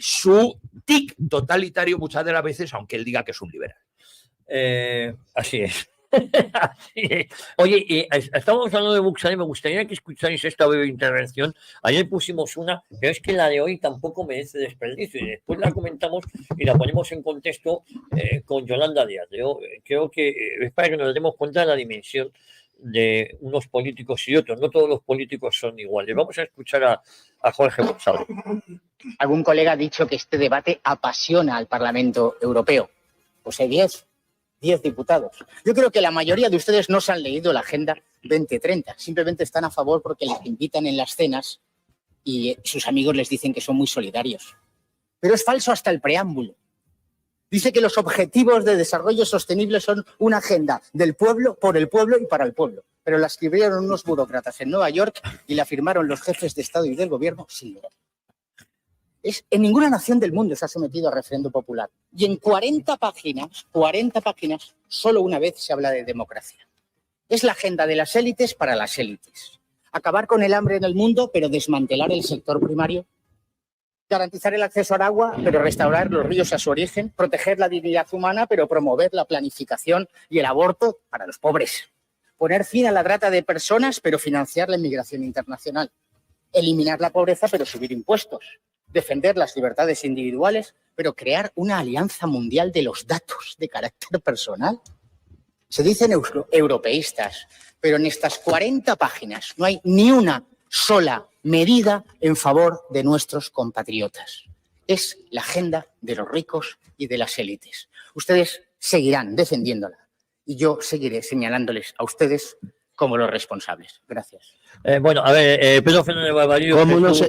su tic totalitario muchas de las veces, aunque él diga que es un liberal. Así es. Oye, estamos hablando de Buxadé, me gustaría que escucháis esta breve intervención. Ayer pusimos una, pero es que la de hoy tampoco merece desperdicio y después la comentamos y la ponemos en contexto con Yolanda Díaz. Yo creo que es para que nos demos cuenta de la dimensión de unos políticos y otros. No todos los políticos son iguales. Vamos a escuchar a Jorge Buxadé. Algún colega ha dicho que este debate apasiona al Parlamento Europeo. Pues hay 10 diputados. Yo creo que la mayoría de ustedes no se han leído la Agenda 2030. Simplemente están a favor porque les invitan en las cenas y sus amigos les dicen que son muy solidarios. Pero es falso hasta el preámbulo. Dice que los objetivos de desarrollo sostenible son una agenda del pueblo, por el pueblo y para el pueblo. Pero la escribieron unos burócratas en Nueva York y la firmaron los jefes de Estado y del Gobierno sin leer. En ninguna nación del mundo se ha sometido a referéndum popular. Y en 40 páginas, solo una vez se habla de democracia. Es la agenda de las élites para las élites. Acabar con el hambre en el mundo, pero desmantelar el sector primario. Garantizar el acceso al agua, pero restaurar los ríos a su origen. Proteger la dignidad humana, pero promover la planificación y el aborto para los pobres. Poner fin a la trata de personas, pero financiar la inmigración internacional. Eliminar la pobreza, pero subir impuestos. Defender las libertades individuales, pero crear una alianza mundial de los datos de carácter personal. Se dicen europeístas, pero en estas 40 páginas no hay ni una sola medida en favor de nuestros compatriotas. Es la agenda de los ricos y de las élites. Ustedes seguirán defendiéndola y yo seguiré señalándoles a ustedes como los responsables. Gracias. Bueno, a ver, Pedro Fernández Barbadillo.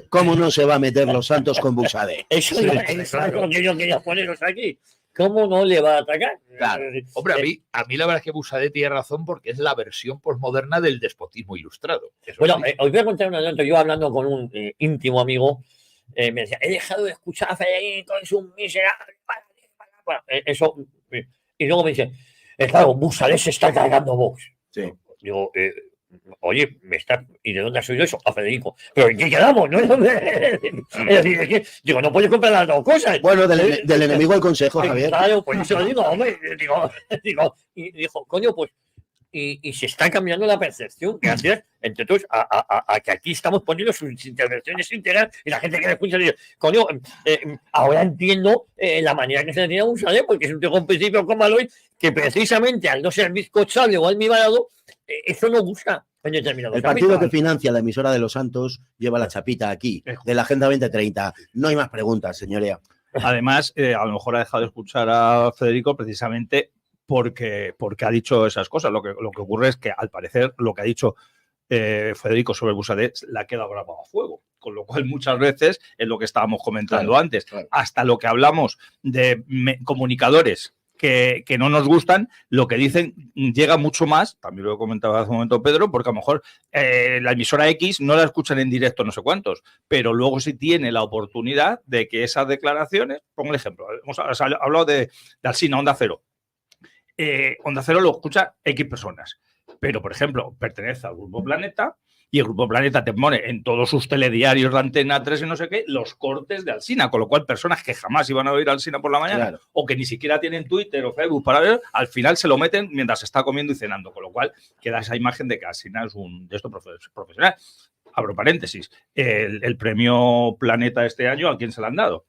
¿Cómo no se va a meter los Santos con Buxadé? Eso es lo que yo quería poneros aquí. ¿Cómo no le va a atacar? Claro. Hombre, a mí la verdad es que Buxadé tiene razón porque es la versión posmoderna del despotismo ilustrado. Eso Bueno, sí. os voy a contar una anécdota. Yo hablando con un íntimo amigo, me decía, he dejado de escuchar a Federico, es un miserable. Bueno, eso. Y luego me dice, claro, Buxadé se está cargando Vox. Sí. Digo, oye, ¿y de dónde has oído eso? A Federico. ¿Pero en qué quedamos? ¿No? Es decir, ¿de qué? Digo, no puedes comprar las dos cosas. Bueno, del enemigo al consejo, Javier. Claro, pues eso lo digo, hombre. Digo, y dijo, coño, pues, y se está cambiando la percepción, gracias, entre todos, a que aquí estamos poniendo sus intervenciones íntegras y la gente que le escucha dice, coño, ahora entiendo la manera que se le tiene a Buxadé, porque es un tío con principio como Aloy, que precisamente al no ser bizcochable o almibarado, eso no gusta en determinados El partido ámbitos. que financia la emisora de los Santos lleva la chapita aquí, de la Agenda 2030. No hay más preguntas, señoría. Además, a lo mejor ha dejado de escuchar a Federico precisamente porque ha dicho esas cosas. Lo que ocurre es que, al parecer, lo que ha dicho Federico sobre Buxadé le ha quedado grabado a fuego. Con lo cual, muchas veces, es lo que estábamos comentando antes, hasta lo que hablamos de comunicadores que no nos gustan, lo que dicen llega mucho más, también lo comentaba hace un momento Pedro, porque a lo mejor la emisora X no la escuchan en directo no sé cuántos, pero luego sí tiene la oportunidad de que esas declaraciones, pongo el ejemplo, hemos hablado de Alsina, Onda Cero. Onda Cero lo escucha X personas, pero por ejemplo pertenece al Grupo Planeta y el Grupo Planeta te pone en todos sus telediarios de Antena 3 y no sé qué los cortes de Alsina, con lo cual personas que jamás iban a oír Alsina por la mañana o que ni siquiera tienen Twitter o Facebook para ver, al final se lo meten mientras está comiendo y cenando, con lo cual queda esa imagen de que Alsina es un de estos profesional. Abro paréntesis, el premio Planeta este año, ¿a quién se lo han dado?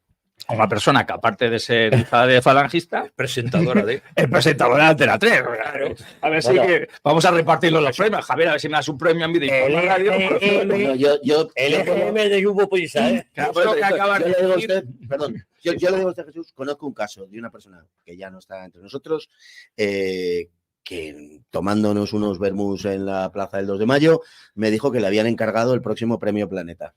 A una persona que, aparte de ser hija de falangista, Presentadora de... es presentadora de Antena 3. Claro. A ver si vamos a repartirlo los premios. Javier, a ver si me das un premio a mí de radio. El EGM de Grupo Prisa, ¿eh? Yo le digo a usted, Jesús, conozco un caso de una persona que ya no está entre nosotros, que tomándonos unos vermús en la plaza del 2 de mayo, me dijo que le habían encargado el próximo premio Planeta.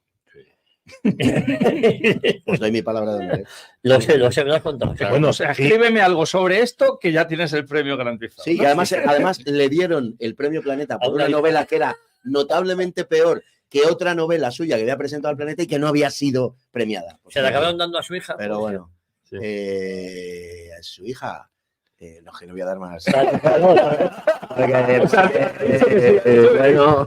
Pues doy mi palabra de honor. Lo sé, me lo has contado. Claro. Bueno, o sea, escríbeme algo sobre esto que ya tienes el premio garantizado. Sí, y además le dieron el premio Planeta por una novela que era notablemente peor que otra novela suya que había presentado al Planeta y que no había sido premiada. Se la acabaron dando a su hija. Pero bueno, a su hija. No, que no voy a dar más. Bueno.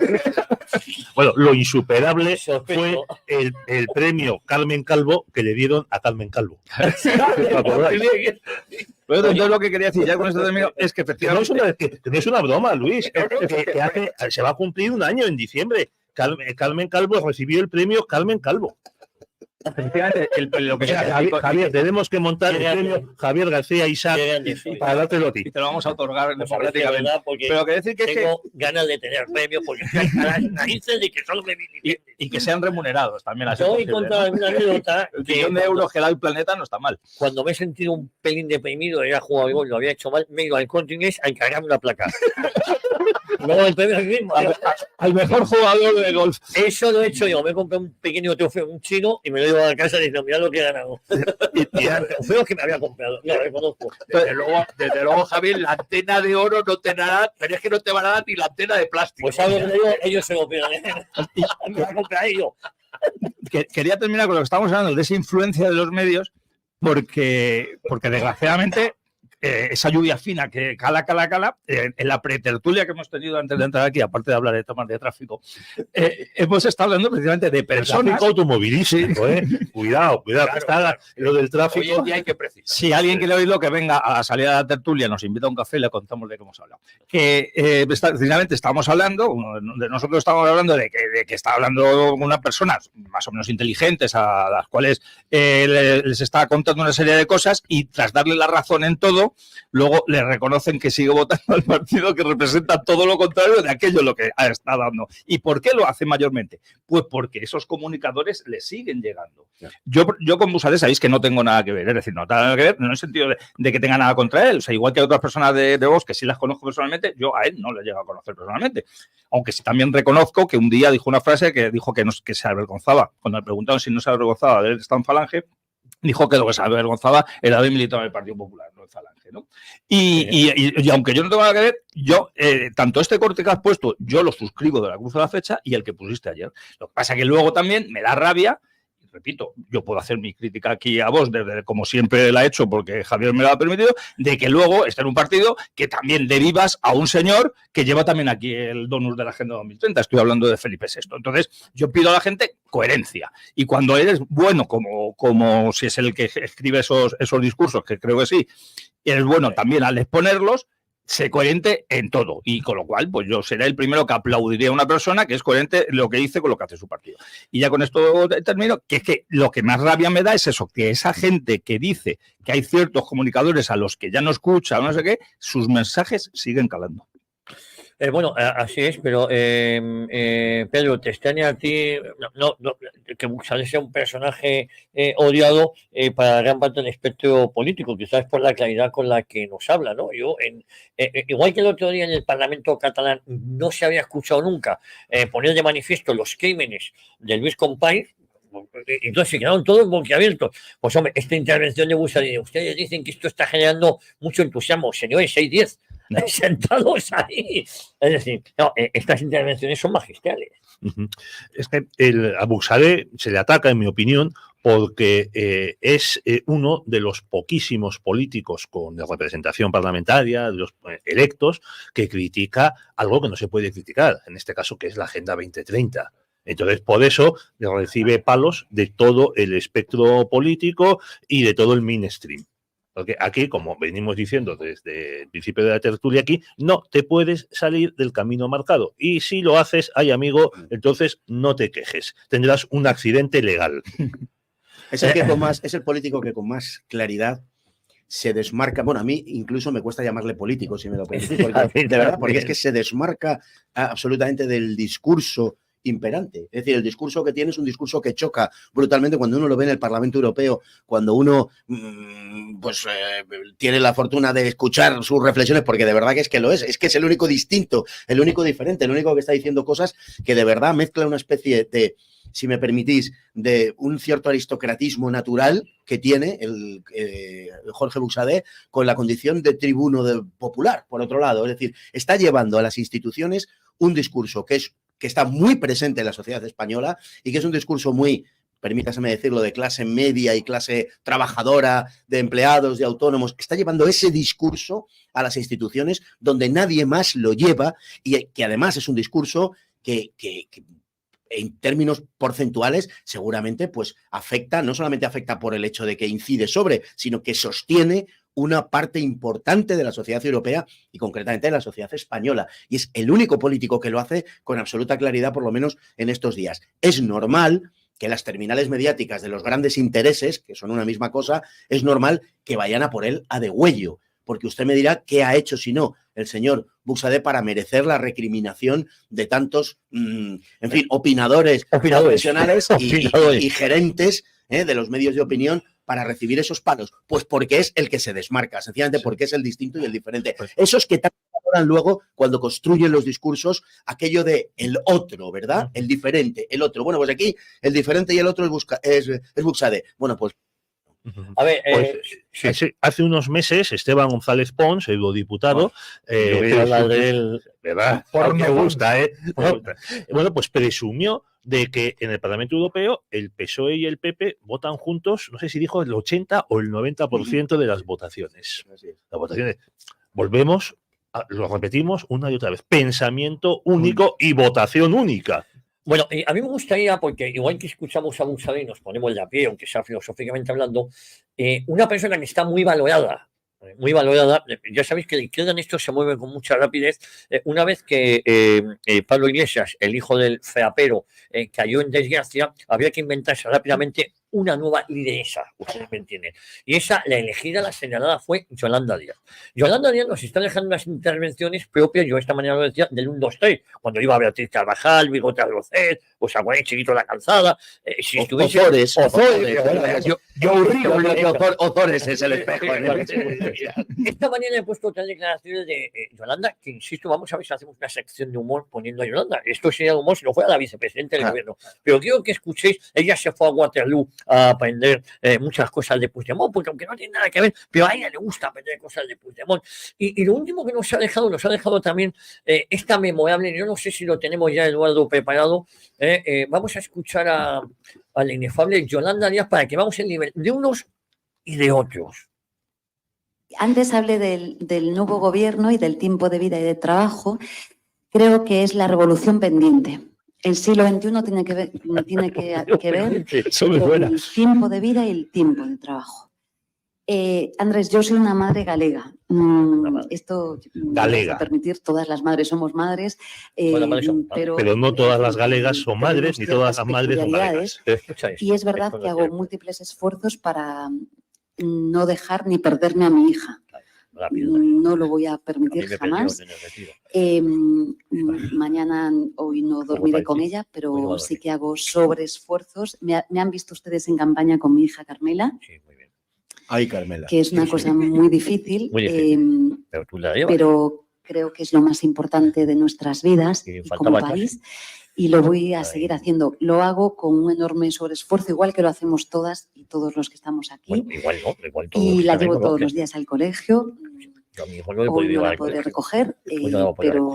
Bueno, lo insuperable Sospecho. fue el premio Carmen Calvo que le dieron a Carmen Calvo. ¿Os acordáis? Pero entonces lo que quería decir ya con esto termino es que Que no efectivamente que no es una broma, Luis. Se va a cumplir un año en diciembre. Carmen Calvo recibió el premio Carmen Calvo. efectivamente lo que Javier, tenemos que montar el Qué grande. premio Javier García Isaac Qué grande soy. para dártelo a ti. y te lo vamos a otorgar Me parece, democráticamente. ¿verdad? Porque Pero que decir que es que tengo ganas de tener premios porque estoy hasta las narices de que solo me vilipendian. y que sean remunerados también. Así Te voy a posible, contar ¿no? una anécdota El que billón de euros que da el planeta no está mal. cuando me he sentido un pelín deprimido, era jugador, lo había hecho mal, me he ido al Corte Inglés a encargarme una placa. Luego el premio aquí mismo. Al mejor jugador de golf. Eso lo he hecho yo. Me compré un pequeño trofeo, un chino, y me lo llevo a la casa y dije, mira lo que he ganado. Trofeos que me había comprado. No, reconozco. Desde luego, Javier, la antena de oro no te dará, pero es que no te van a dar ni la antena de plástico. Pues algo que le digo, ellos se lo piden. Me la compré yo. Quería terminar con lo que estamos hablando de esa influencia de los medios, porque desgraciadamente esa lluvia fina que cala, en la pretertulia que hemos tenido antes de entrar aquí, aparte de hablar de temas de tráfico, hemos estado hablando precisamente de personas. Tráfico automovilístico, Cuidado, Claro, está claro. lo del Hoy tráfico. en día hay que precisar. Si alguien quiere oírlo, que venga a la salida de la tertulia, nos invita a un café y le contamos de qué hemos hablado. Que precisamente estamos hablando, nosotros estamos hablando de que está hablando con unas personas más o menos inteligentes a las cuales les está contando una serie de cosas y tras darle la razón en todo, luego le reconocen que sigue votando al partido que representa todo lo contrario de aquello lo que está dando. ¿Y por qué lo hace mayormente? Pues porque esos comunicadores le siguen llegando. Yo con Busadé sabéis que no tengo nada que ver, es decir, no tengo nada que ver, no en el sentido de que tenga nada contra él, o sea, igual que otras personas de Vox que sí las conozco personalmente, yo a él no le llego a conocer personalmente, aunque sí también reconozco que un día dijo una frase que dijo que se avergonzaba, cuando le preguntaron si no se avergonzaba de él estar en Falange, dijo que lo que se avergonzaba era haber militado en el Partido Popular, no en Falange, ¿no? Y aunque yo no tengo nada que ver, yo, tanto este corte que has puesto, yo lo suscribo de la cruz a la fecha y el que pusiste ayer. Lo que pasa es que luego también me da rabia, y repito, yo puedo hacer mi crítica aquí a vos, desde como siempre la he hecho, porque Javier me lo ha permitido, de que luego esté en un partido que también derivas a un señor que lleva también aquí el donus de la Agenda 2030. Estoy hablando de Felipe VI. Entonces, yo pido a la gente coherencia. Y cuando eres bueno, como si es el que escribe esos discursos, que creo que sí, y eres bueno también al exponerlos, sé coherente en todo. Y con lo cual, pues yo seré el primero que aplaudiría a una persona que es coherente lo que dice con lo que hace su partido. Y ya con esto termino, que es que lo que más rabia me da es eso, que esa gente que dice que hay ciertos comunicadores a los que ya no escucha o no sé qué, sus mensajes siguen calando. Bueno, así es, pero Pedro, te extraña a ti que Buxadé sea un personaje odiado para gran parte del espectro político, quizás por la claridad con la que nos habla, ¿no? Yo, igual que el otro día en el Parlamento catalán, no se había escuchado nunca poner de manifiesto los crímenes de Luis Companys. Entonces se quedaron todos boquiabiertos. Pues hombre, esta intervención de Buxadé, ustedes dicen que esto está generando mucho entusiasmo, señores, 6-10. Sentados ahí. Es decir, no, estas intervenciones son magistrales. Es que a Buxadé se le ataca, en mi opinión, porque es uno de los poquísimos políticos con representación parlamentaria, de los electos, que critica algo que no se puede criticar, en este caso que es la Agenda 2030. Entonces, por eso recibe palos de todo el espectro político y de todo el mainstream. Porque aquí, como venimos diciendo desde el principio de la tertulia aquí, no te puedes salir del camino marcado. Y si lo haces, ay amigo, entonces no te quejes. Tendrás un accidente legal. Es el político que con más claridad se desmarca. Bueno, a mí incluso me cuesta llamarle político, si me lo permitís, porque, de verdad, porque es que se desmarca absolutamente del discurso imperante. Es decir, el discurso que tiene es un discurso que choca brutalmente cuando uno lo ve en el Parlamento Europeo, cuando uno tiene la fortuna de escuchar sus reflexiones, porque de verdad que lo es que es el único distinto, el único diferente, el único que está diciendo cosas que de verdad mezcla una especie de, si me permitís, de un cierto aristocratismo natural que tiene el Jorge Buxadé con la condición de tribuno popular, por otro lado. Es decir, está llevando a las instituciones un discurso que está muy presente en la sociedad española y que es un discurso muy, permítaseme decirlo, de clase media y clase trabajadora, de empleados, de autónomos, que está llevando ese discurso a las instituciones donde nadie más lo lleva y que además es un discurso que en términos porcentuales, seguramente pues afecta, no solamente afecta por el hecho de que incide sobre, sino que sostiene una parte importante de la sociedad europea y concretamente de la sociedad española. Y es el único político que lo hace con absoluta claridad, por lo menos en estos días. Es normal que las terminales mediáticas de los grandes intereses, que son una misma cosa, es normal que vayan a por él a degüello. Porque usted me dirá qué ha hecho, si no, el señor Buxadé para merecer la recriminación de tantos, en fin, opinadores profesionales y gerentes de los medios de opinión para recibir esos palos. Pues porque es el que se desmarca, sencillamente porque es el distinto y el diferente. Esos que tanto valoran luego cuando construyen los discursos aquello de el otro, ¿verdad? El diferente, el otro. Bueno, pues aquí el diferente y el otro es Buxadé. Bueno, pues a ver, hace unos meses Esteban González Pons, eurodiputado, ¿verdad? Me gusta, bueno, pues presumió de que en el Parlamento Europeo el PSOE y el PP votan juntos, no sé si dijo el 80 o el 90% de las votaciones. Las votaciones. Volvemos, lo repetimos una y otra vez. Pensamiento único y votación única. Bueno, a mí me gustaría, porque igual que escuchamos a Buxadé y nos ponemos de pie, aunque sea filosóficamente hablando, una persona que está muy valorada, ya sabéis que la izquierda en esto se mueve con mucha rapidez. Una vez que Pablo Iglesias, el hijo del feapero, cayó en desgracia, había que inventarse rápidamente una nueva lideresa, ustedes me entienden. Y esa, la elegida, la señalada fue Yolanda Díaz. Yolanda Díaz nos está dejando unas intervenciones propias, yo esta mañana lo decía, del 1, 2, 3, cuando iba Beatriz Carvajal, Bigote Grosset, o Saguay Chiquito la Calzada, si estuviese... Ozores es el espejo. Esta mañana he puesto otras declaraciones de Yolanda, que insisto, vamos a ver si hacemos una sección de humor poniendo a Yolanda. Esto sería humor si no fuera la vicepresidenta del gobierno. Pero quiero que escuchéis, ella se fue a Waterloo a aprender muchas cosas de Puigdemont, porque aunque no tiene nada que ver, pero a ella le gusta aprender cosas de Puigdemont. Y lo último que nos ha dejado también esta memorable, yo no sé si lo tenemos ya, Eduardo, preparado, vamos a escuchar a la inefable Yolanda Díaz para que vamos el nivel de unos y de otros. Antes hablé del nuevo gobierno y del tiempo de vida y de trabajo. Creo que es la revolución pendiente. El siglo XXI tiene que ver con el tiempo de vida y el tiempo de trabajo. Andrés, yo soy una madre galega. Esto galega. Me permitir, todas las madres somos madres, pero no todas las galegas son madres, ni todas las madres son galegas. Y es verdad que hago múltiples esfuerzos para no dejar ni perderme a mi hija. No lo voy a permitir jamás. Mañana, hoy no dormiré con ella, pero sí que hago sobreesfuerzos. Me han visto ustedes en campaña con mi hija Carmela. Sí, muy bien. Ay, Carmela. Que es una cosa muy difícil, pero tú la llevas. Pero creo que es lo más importante de nuestras vidas y como país. Y lo voy a seguir haciendo. Lo hago con un enorme sobreesfuerzo, igual que lo hacemos todas y todos los que estamos aquí. Bueno, igual todos. Y la llevo todos los días al colegio. Hoy no la podré recoger, pero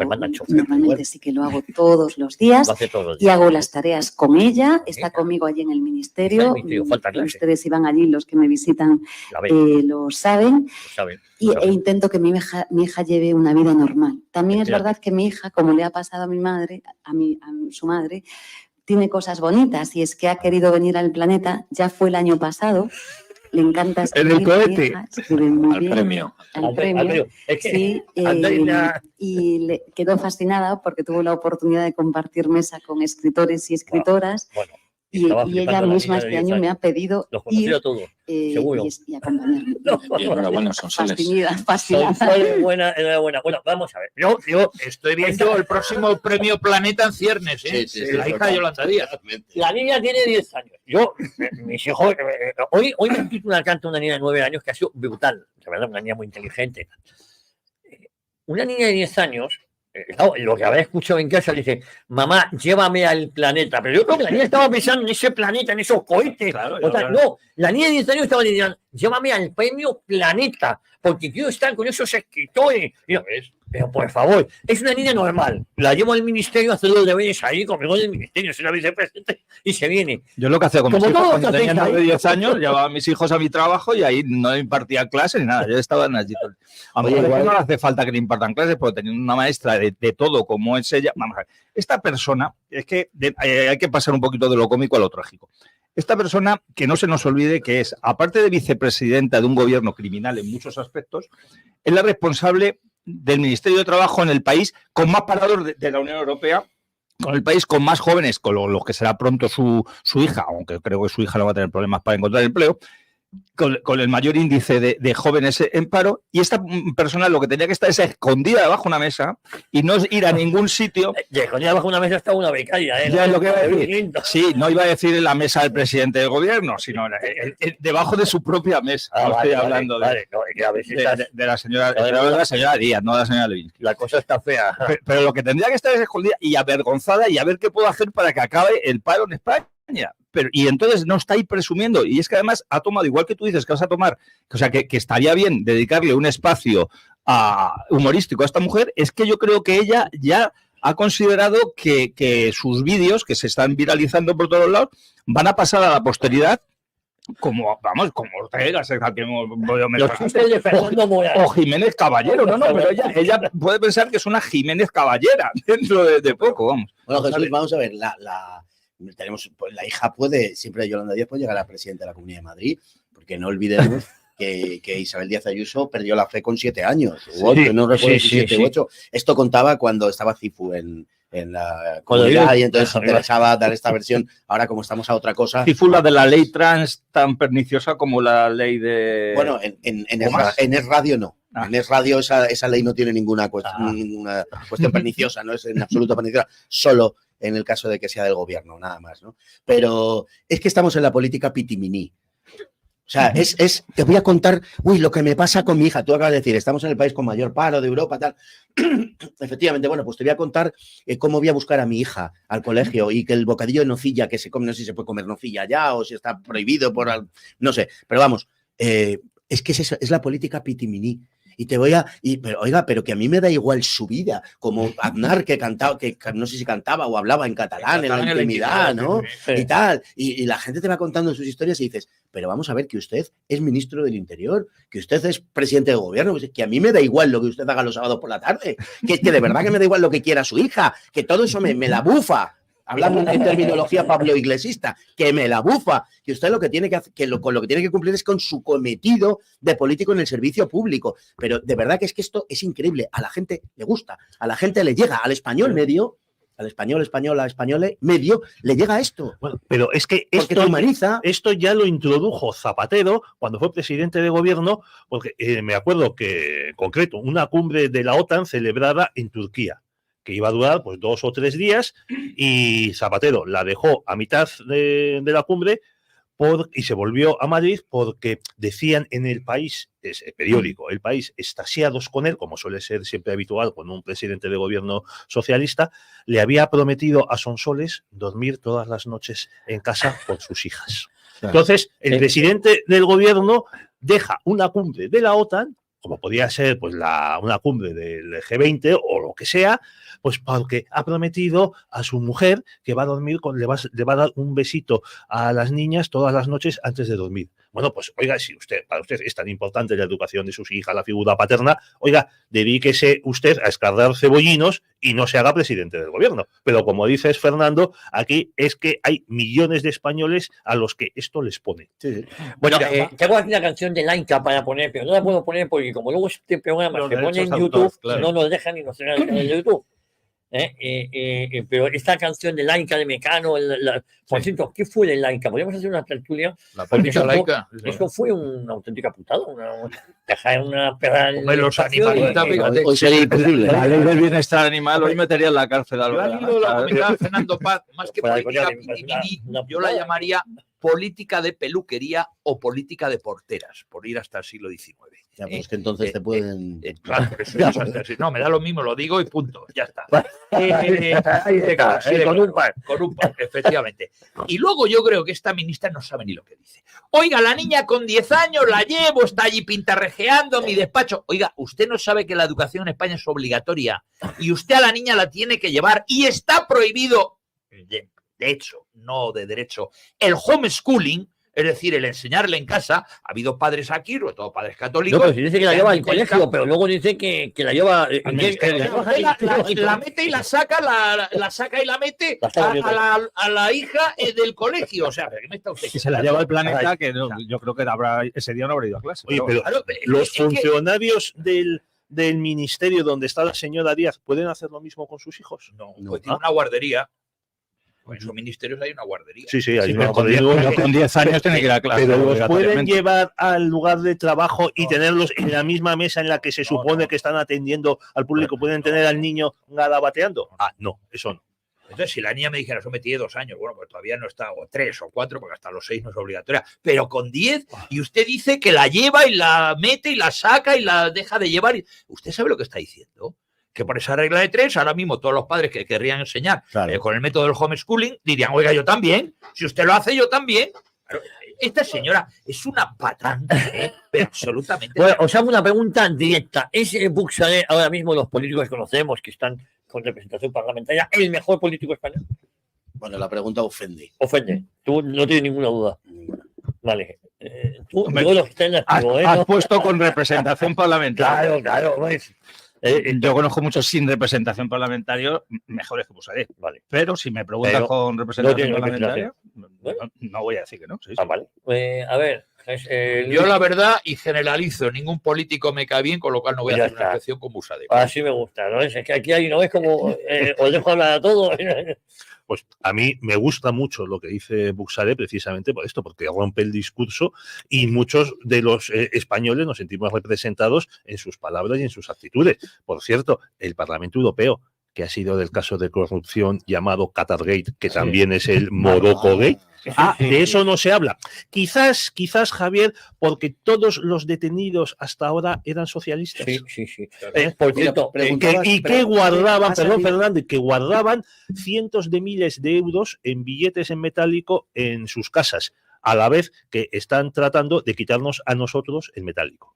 normalmente sí que lo hago todos los días y hago las tareas con ella. Está conmigo allí en el ministerio. Ustedes iban allí, los que me visitan lo saben. E intento que mi hija lleve una vida normal. También es verdad que mi hija, como le ha pasado a mi madre, a su madre, tiene cosas bonitas y es que ha querido venir al planeta. Ya fue el año pasado. Le encanta escribir. En el cohete. Al premio. Sí, y le quedó fascinada porque tuvo la oportunidad de compartir mesa con escritores y escritoras. Bueno, y ella misma este año me ha pedido ir y acompañarme. Enhorabuena, Sonsoles. Fascinada. Enhorabuena. Bueno, vamos a ver. Yo estoy viendo el próximo premio Planeta en ciernes, la hija de Yolanda Díaz. La niña tiene 10 años. Mis hijos, hoy me han escrito una carta a una niña de 9 años que ha sido brutal. De verdad, una niña muy inteligente. Una niña de 10 años, lo que habrá escuchado en casa, dice, mamá, llévame al planeta. Pero yo creo que la niña estaba pensando en ese planeta, en esos cohetes. Claro. No, la niña de 10 años estaba diciendo, llévame al premio Planeta, porque quiero estar con esos escritores. Pero por favor, es una niña normal. La llevo al ministerio a hacer los deberes ahí conmigo del ministerio, soy la vicepresidente y se viene. Yo lo que hacía con mis Como hijos todos cuando tenía hacéis ahí. 9 o 10 años, llevaba a mis hijos a mi trabajo y ahí no impartía clases ni nada. Yo estaba allí. A lo mejor no le hace falta que le impartan clases, porque teniendo una maestra de todo como es ella. Vamos a ver, esta persona, es que hay que pasar un poquito de lo cómico a lo trágico. Esta persona, que no se nos olvide que es, aparte de vicepresidenta de un gobierno criminal en muchos aspectos, es la responsable del Ministerio de Trabajo en el país con más parados de la Unión Europea, con el país con más jóvenes, con los que será pronto su hija, aunque creo que su hija no va a tener problemas para encontrar empleo, con el mayor índice de jóvenes en paro, y esta persona lo que tenía que estar es escondida debajo de una mesa y no ir a ningún sitio. Escondida debajo de una mesa está una becaria, ¿eh? Ya es lo que iba a decir. Sí, no iba a decir en la mesa del presidente del gobierno, sino debajo de su propia mesa. No estoy hablando de la señora Díaz, no de la señora Levinsky. La cosa está fea. Pero lo que tendría que estar es escondida y avergonzada y a ver qué puedo hacer para que acabe el paro en España. Y entonces no está ahí presumiendo, y es que además ha tomado, igual que tú dices que vas a tomar, o sea, que estaría bien dedicarle un espacio humorístico a esta mujer, es que yo creo que ella ya ha considerado que sus vídeos, que se están viralizando por todos lados, van a pasar a la posteridad como Ortega, o Jiménez Caballero, pero ella puede pensar que es una Jiménez Caballera dentro de poco, vamos. Bueno, Jesús, vamos a ver, tenemos, pues, la hija puede, siempre Yolanda Díaz puede llegar a la presidenta de la Comunidad de Madrid, porque no olvidemos que Isabel Díaz Ayuso perdió la fe con 7 años, o 8, no recuerdo si 7 u 8. Esto contaba cuando estaba Cifu en la comunidad y entonces se interesaba dar esta versión. Ahora, como estamos a otra cosa... Cifu, la de la ley trans tan perniciosa como la ley de... Bueno, en Es Radio no. En Es Radio esa ley no tiene ninguna cuestión perniciosa, no es en absoluto perniciosa, solo en el caso de que sea del gobierno, nada más, ¿no? Pero es que estamos en la política pitiminí. O sea, te voy a contar, lo que me pasa con mi hija. Tú acabas de decir, estamos en el país con mayor paro de Europa, tal. Efectivamente, bueno, pues te voy a contar cómo voy a buscar a mi hija al colegio y que el bocadillo de nocilla que se come, no sé si se puede comer nocilla ya o si está prohibido no sé, pero vamos, es que es la política pitiminí. Y pero que a mí me da igual su vida, como Aznar que cantaba, que no sé si cantaba o hablaba en catalán en la intimidad, ¿no? Sí. Y tal. Y la gente te va contando sus historias y dices, pero vamos a ver que usted es ministro del Interior, que usted es presidente del gobierno, que a mí me da igual lo que usted haga los sábados por la tarde, que de verdad que me da igual lo que quiera su hija, que todo eso me la bufa. Hablando en terminología pablo-iglesista, que me la bufa, que usted lo que tiene que hacer, con lo que tiene que cumplir es con su cometido de político en el servicio público. Pero de verdad que esto es increíble. A la gente le gusta, a la gente le llega, al español medio, al español medio, le llega esto. Bueno, pero es que esto ya lo introdujo Zapatero cuando fue presidente de gobierno, porque me acuerdo que, en concreto, una cumbre de la OTAN celebrada en Turquía, que iba a durar pues 2 o 3 días, y Zapatero la dejó a mitad de la cumbre y se volvió a Madrid porque decían en el país, ese periódico, El País, extasiados con él, como suele ser siempre habitual con un presidente de gobierno socialista, le había prometido a Sonsoles dormir todas las noches en casa con sus hijas. Entonces, el presidente del gobierno deja una cumbre de la OTAN, como podía ser pues una cumbre del G20 o lo que sea, pues porque ha prometido a su mujer que va a dormir, le va a dar un besito a las niñas todas las noches antes de dormir. Bueno, pues oiga, si para usted es tan importante la educación de sus hijas, la figura paterna, oiga, dedíquese usted a escardar cebollinos y no se haga presidente del gobierno. Pero como dices, Fernando, aquí es que hay millones de españoles a los que esto les pone. Sí. Bueno, tengo aquí una canción de Laika para poner, pero no la puedo poner porque como luego este programa se pone en YouTube, claro, no nos dejan ni nos dejan en el YouTube. Pero esta canción de Laika de Mecano, por cierto, ¿qué fue de Laika? ¿Podríamos hacer una tertulia? La política laica. Eso fue una auténtica putada, una perra. Los animalistas, fíjate. Hoy sería imposible. La ley del bienestar animal hoy metería en la cárcel. Yo la comentaba Fernando Paz, más que política, yo la llamaría política de peluquería o política de porteras, por ir hasta el siglo XIX. Ya, pues que entonces te pueden... Claro, no, me da lo mismo, lo digo y punto, ya está. Con un par, efectivamente. Y luego yo creo que esta ministra no sabe ni lo que dice. Oiga, la niña con 10 años la llevo, está allí pintarrejeando mi despacho. Oiga, usted no sabe que la educación en España es obligatoria y usted a la niña la tiene que llevar y está prohibido, de hecho, no de derecho, el homeschooling. Es decir, el enseñarle en casa. Ha habido padres aquí, sobre todo padres católicos. No, pero si dice que la lleva al colegio, pero luego dice que la lleva. La mete y la saca, la saca y la mete a la hija del colegio. O sea, ¿qué me está usted? Si se la lleva al planeta, que no, yo creo que ese día no habrá ido a clase. Oye, pero los funcionarios del ministerio donde está la señora Díaz, ¿pueden hacer lo mismo con sus hijos? No, pues tiene una guardería. En sus ministerios hay una guardería. Sí, hay una guardería. Con 10 años tiene que ir a clase. Pero los pueden llevar al lugar de trabajo y tenerlos en la misma mesa en la que se supone que están atendiendo al público. ¿Pueden tener al niño garabateando? No, eso no. Entonces, si la niña me dijera, eso me tiene 2 años, bueno, pues todavía no está, o 3 o 4, porque hasta los 6 no es obligatoria, pero con 10, y usted dice que la lleva y la mete y la saca y la deja de llevar. ¿Usted sabe lo que está diciendo? Que por esa regla de 3, ahora mismo todos los padres que querrían enseñar con el método del homeschooling dirían, oiga, yo también, si usted lo hace, yo también. Esta señora es una patante, pero absolutamente. Bueno, os hago una pregunta directa. ¿Es Buxadé, ahora mismo los políticos que conocemos, que están con representación parlamentaria, el mejor político español? Bueno, la pregunta ofende. Ofende. Tú no tienes ninguna duda. Vale. Tú, has puesto con representación parlamentaria. Claro. Yo conozco muchos sin representación parlamentaria mejores que Buxadé. Vale. Pero si me preguntas con representación parlamentaria, no voy a decir que no. Sí. Vale. A ver. Yo la verdad y generalizo, ningún político me cae bien, con lo cual no voy a hacer una excepción con Buxadé. Así me gusta, ¿no? Es que aquí hay, ¿no? Es como os dejo hablar a todos. Pues a mí me gusta mucho lo que dice Buxadé precisamente por esto, porque rompe el discurso y muchos de los españoles nos sentimos representados en sus palabras y en sus actitudes. Por cierto, el Parlamento Europeo, que ha sido del caso de corrupción llamado Qatargate, que también es el Morocco-gate. De eso no se habla. Quizás, Javier, porque todos los detenidos hasta ahora eran socialistas. Sí. Por cierto, que guardaban, Fernando, que guardaban cientos de miles de euros en billetes en metálico en sus casas, a la vez que están tratando de quitarnos a nosotros el metálico.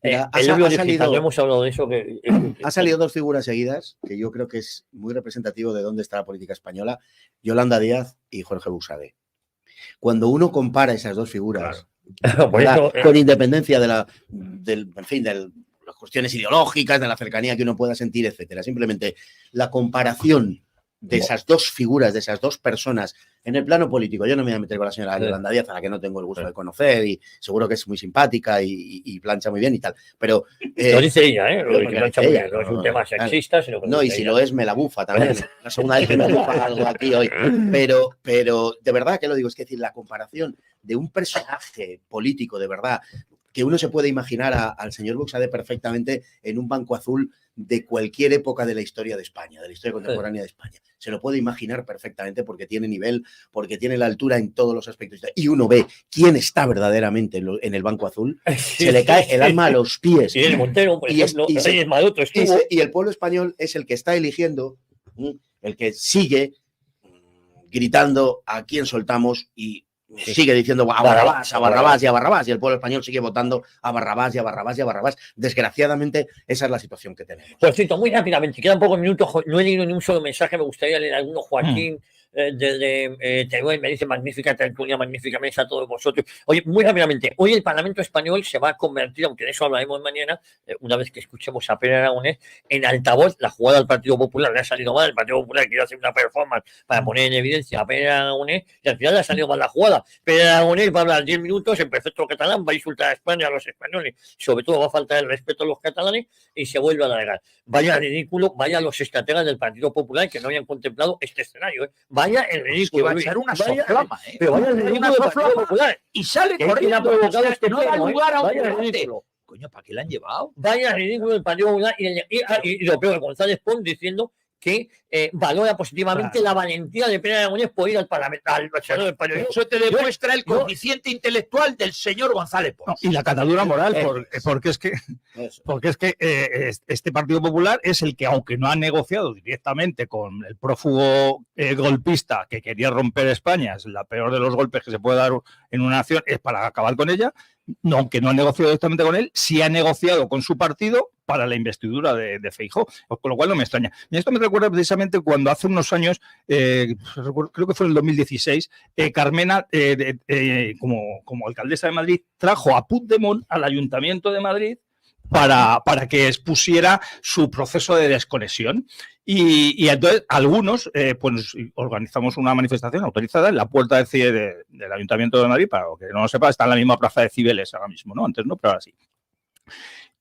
Hemos hablado de eso. Ha salido 2 figuras seguidas, que yo creo que es muy representativo de dónde está la política española, Yolanda Díaz y Jorge Buxadé. Cuando uno compara esas 2 figuras, con independencia de las cuestiones ideológicas, de la cercanía que uno pueda sentir, etcétera, simplemente la comparación de esas 2 figuras, de esas 2 personas en el plano político. Yo no me voy a meter con la señora Yolanda Díaz, a la que no tengo el gusto de conocer y seguro que es muy simpática y plancha muy bien y tal. Pero lo dice ella, lo dice plancha muy bien. No es un tema sexista, sino que y si lo es, me la bufa también. La segunda vez que me bufa algo aquí hoy. Pero de verdad que lo digo, es que decir, la comparación de un personaje político de verdad, que uno se puede imaginar al señor Buxadé perfectamente en un banco azul de cualquier época de la historia de España, de la historia contemporánea de España. Se lo puede imaginar perfectamente porque tiene nivel, porque tiene la altura en todos los aspectos. Y uno ve quién está verdaderamente en el banco azul, se le cae el alma a los pies. Y el Montero, por ejemplo, y el pueblo español es el que está eligiendo, el que sigue gritando a quién soltamos y sigue diciendo a Barrabás, y el pueblo español sigue votando a Barrabás. Desgraciadamente, esa es la situación que tenemos. Por cierto, muy rápidamente, quedan pocos minutos, no he leído ni un solo mensaje, me gustaría leer alguno. Joaquín desde Teruel me dice: magnífica tertulia, magnífica mesa a todos vosotros. Oye, muy rápidamente, hoy el Parlamento español se va a convertir, aunque de eso hablaremos mañana, una vez que escuchemos a Pere Aragonés, en altavoz. La jugada del Partido Popular le ha salido mal, el Partido Popular quiere hacer una performance para poner en evidencia a Pere Aragonés y al final le ha salido mal la jugada. Pere Aragonés va a hablar 10 minutos en perfecto catalán, va a insultar a España, a los españoles, sobre todo va a faltar el respeto a los catalanes y se vuelve a alargar. Vaya ridículo, vaya los estrategas del Partido Popular que no habían contemplado este escenario. Vaya el ridículo. Es que va a echar una soflama, pero vaya el ridículo del Partido Popular. Y sale corriendo, no da lugar a un debate. Coño, ¿para qué la han llevado? Vaya ridículo del Partido Popular y lo peor, González Pons diciendo que valora positivamente la valentía de Pere Aragonés por ir al Parlamento. Eso te demuestra el coeficiente intelectual del señor González Pons. No, y la catadura moral, porque es que este Partido Popular es el que, aunque no ha negociado directamente con el prófugo golpista que quería romper España, es la peor de los golpes que se puede dar en una nación, es para acabar con ella. No, aunque no ha negociado directamente con él, sí ha negociado con su partido para la investidura de Feijóo, con lo cual no me extraña. Y esto me recuerda precisamente cuando hace unos años, creo que fue en el 2016, Carmena, como alcaldesa de Madrid, trajo a Puigdemont al Ayuntamiento de Madrid para que expusiera su proceso de desconexión. Y entonces algunos pues organizamos una manifestación autorizada en la puerta de CIE del Ayuntamiento de Madrid, para que no lo sepa, está en la misma plaza de Cibeles ahora mismo, ¿no? Antes no, pero ahora sí.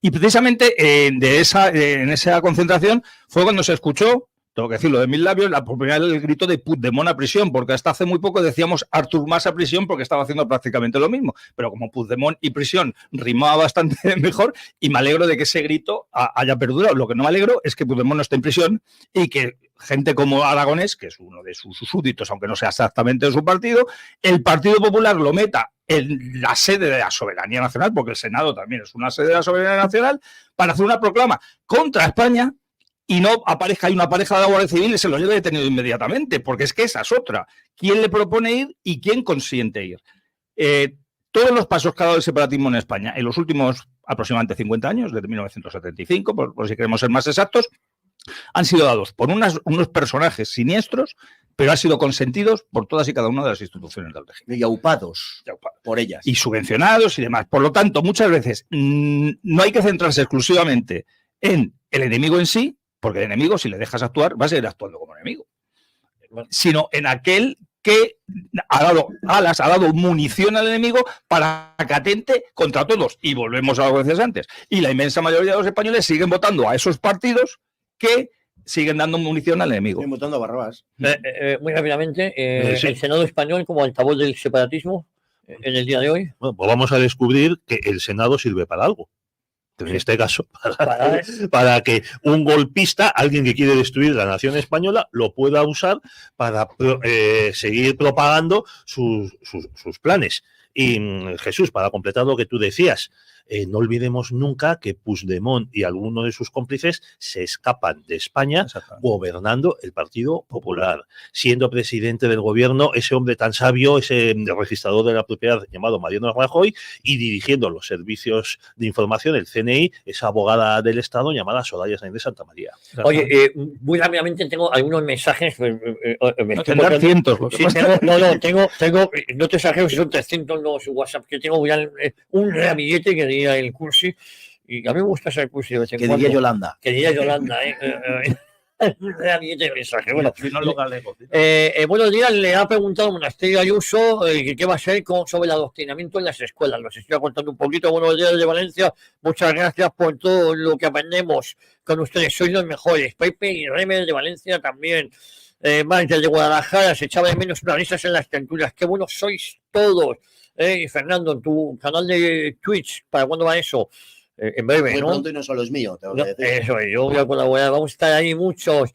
Y precisamente en esa concentración fue cuando se escuchó, tengo que decirlo de mis labios, la primera vez el grito de Puigdemont a prisión, porque hasta hace muy poco decíamos Artur Mas a prisión porque estaba haciendo prácticamente lo mismo, pero como Puigdemont y prisión rimaba bastante mejor, y me alegro de que ese grito haya perdurado. Lo que no me alegro es que Puigdemont no esté en prisión y que gente como Aragonés, que es uno de sus súbditos, aunque no sea exactamente de su partido, el Partido Popular lo meta en la sede de la soberanía nacional, porque el Senado también es una sede de la soberanía nacional, para hacer una proclama contra España. Y no aparezca ahí una pareja de la Guardia Civil y se lo lleve detenido inmediatamente, porque es que esa es otra. ¿Quién le propone ir y quién consiente ir? Todos los pasos que ha dado el separatismo en España en los últimos aproximadamente 50 años, desde 1975, por si queremos ser más exactos, han sido dados por unos personajes siniestros, pero han sido consentidos por todas y cada una de las instituciones del régimen. Y aupados por ellas. Y subvencionados y demás. Por lo tanto, muchas veces no hay que centrarse exclusivamente en el enemigo en sí, porque el enemigo, si le dejas actuar, va a seguir actuando como enemigo, sino en aquel que ha dado alas, ha dado munición al enemigo para que atente contra todos. Y volvemos a lo que decías antes. Y la inmensa mayoría de los españoles siguen votando a esos partidos que siguen dando munición al enemigo. Siguen votando a Barrabás. Muy rápidamente, Sí. el Senado español como altavoz del separatismo en el día de hoy. Bueno, pues vamos a descubrir que el Senado sirve para algo. En este caso, para que un golpista, alguien que quiere destruir la nación española, lo pueda usar para seguir propagando sus planes. Y Jesús, para completar lo que tú decías, no olvidemos nunca que Puigdemont y algunos de sus cómplices se escapan de España gobernando el Partido Popular, siendo presidente del gobierno ese hombre tan sabio, ese registrador de la propiedad llamado Mariano Rajoy, y dirigiendo los servicios de información, el CNI, esa abogada del Estado llamada Soraya Sáenz de Santa María. Oye, muy rápidamente tengo algunos mensajes. Tendrán cientos. Sí, tengo, no te exagero si son 300 los WhatsApp que tengo, un ramillete que diría el Cursi, y a mí me gusta ese Cursi de vez en Que cuando. diría Yolanda. Que diría Yolanda, un ramillete de mensaje. Bueno, buenos días, le ha preguntado Monasterio Ayuso qué va a ser sobre el adoctrinamiento en las escuelas. Nos estoy contando un poquito. Buenos días de Valencia, muchas gracias por todo lo que aprendemos con ustedes, sois los mejores. Pepe y Remer de Valencia también. Marta de Guadalajara, se echaba de menos unas risas en las tertulias. Qué buenos sois todos. Y Fernando, tu canal de Twitch, ¿para cuándo va eso? En breve, Muy ¿no? pronto y no solo es mío, tengo que decir. Eso es, yo voy a colaborar, vamos a estar ahí muchos.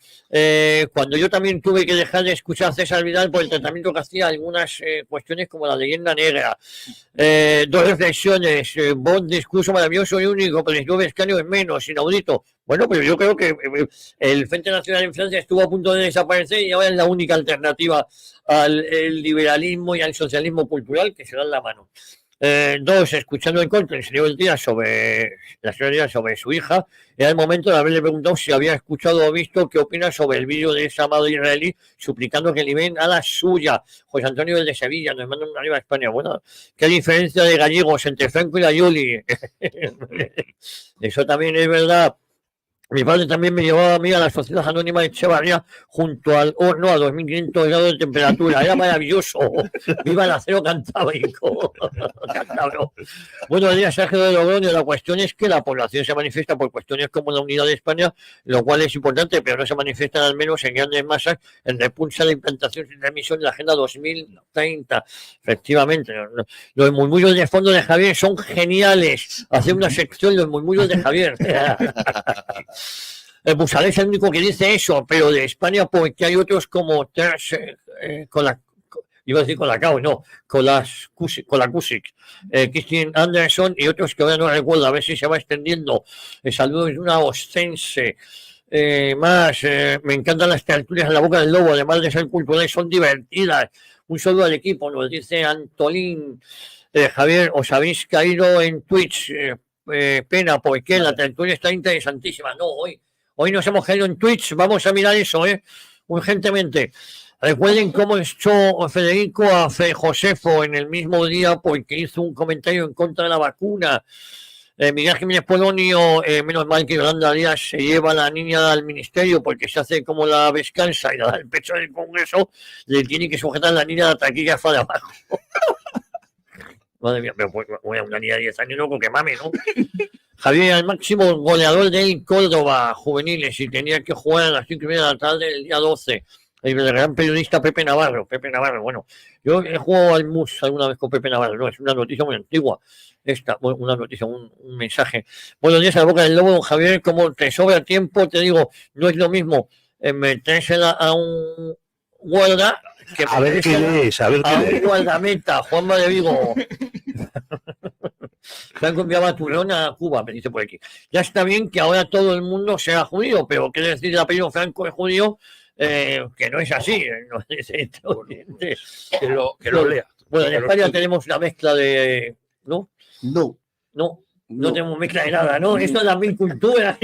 Cuando yo también tuve que dejar de escuchar a César Vidal por el tratamiento que hacía algunas cuestiones como la leyenda negra. Dos reflexiones, buen discurso maravilloso y único, pero el escaño es menos, inaudito. Bueno, pero yo creo que el Frente Nacional en Francia estuvo a punto de desaparecer y ahora es la única alternativa al liberalismo y al socialismo cultural que se dan la mano. Dos, escuchando el corte, el señor Díaz sobre su hija, era el momento de haberle preguntado si había escuchado o visto qué opina sobre el vídeo de esa madre israelí suplicando que liberen a la suya. José Antonio del de Sevilla nos manda un arriba a España. Bueno, qué diferencia de gallegos entre Franco y la Yoli. Eso también es verdad. Mi padre también me llevaba a mí a la Sociedad Anónima de Echevarría junto al horno a 2.500 grados de temperatura. Era maravilloso. Viva el acero cantábrico. Buenos días, Sergio de Logroño. La cuestión es que la población se manifiesta por cuestiones como la unidad de España, lo cual es importante, pero no se manifiestan al menos en grandes masas en repulsa de implantación y remisión de la Agenda 2030. Efectivamente. Los murmullos de fondo de Javier son geniales. Hacer una sección de los murmullos de Javier. Busaré es el único que dice eso, pero de España porque hay otros como con la Cao, no, con la Cusic, Christian Anderson y otros que ahora no recuerdo, a ver si se va extendiendo. Saludos de una ostense. Me encantan las tertulias en la boca del lobo, además de ser culturales, son divertidas. Un saludo al equipo, nos dice Antolín. Javier, os habéis caído en Twitch, pena, porque la tertulia está interesantísima. No, hoy nos hemos caído en Twitch, vamos a mirar eso, urgentemente. Recuerden cómo echó Federico a Josefo en el mismo día porque hizo un comentario en contra de la vacuna. Miguel Jiménez Polonio, menos mal que Yolanda Díaz se lleva a la niña al ministerio porque se hace como la descansa y la da el pecho del Congreso, le tiene que sujetar a la niña la taquilla hacia de abajo. Madre mía, pero voy a una niña de 10 años, no, que mame, ¿no? Javier, al máximo goleador del Córdoba juveniles y tenía que jugar a las 5:30 de la tarde del día 12. El gran periodista Pepe Navarro, bueno, yo he jugado al MUS alguna vez con Pepe Navarro, no, es una noticia muy antigua, una noticia, un mensaje. Buenos días a la boca del lobo, don Javier, como te sobra tiempo, te digo, no es lo mismo metérsela a un guarda que a ver qué lees, a ver qué lees. Un guardameta, Juanma de Vigo. Se han enviado a Turón a Cuba, me dice por aquí. Ya está bien que ahora todo el mundo sea judío, pero quiere decir el apellido Franco es judío, que no es así. No es que lo lea. Bueno, en España tenemos una mezcla de... ¿No? No tenemos mezcla de nada, ¿no? Esto es la mil cultura.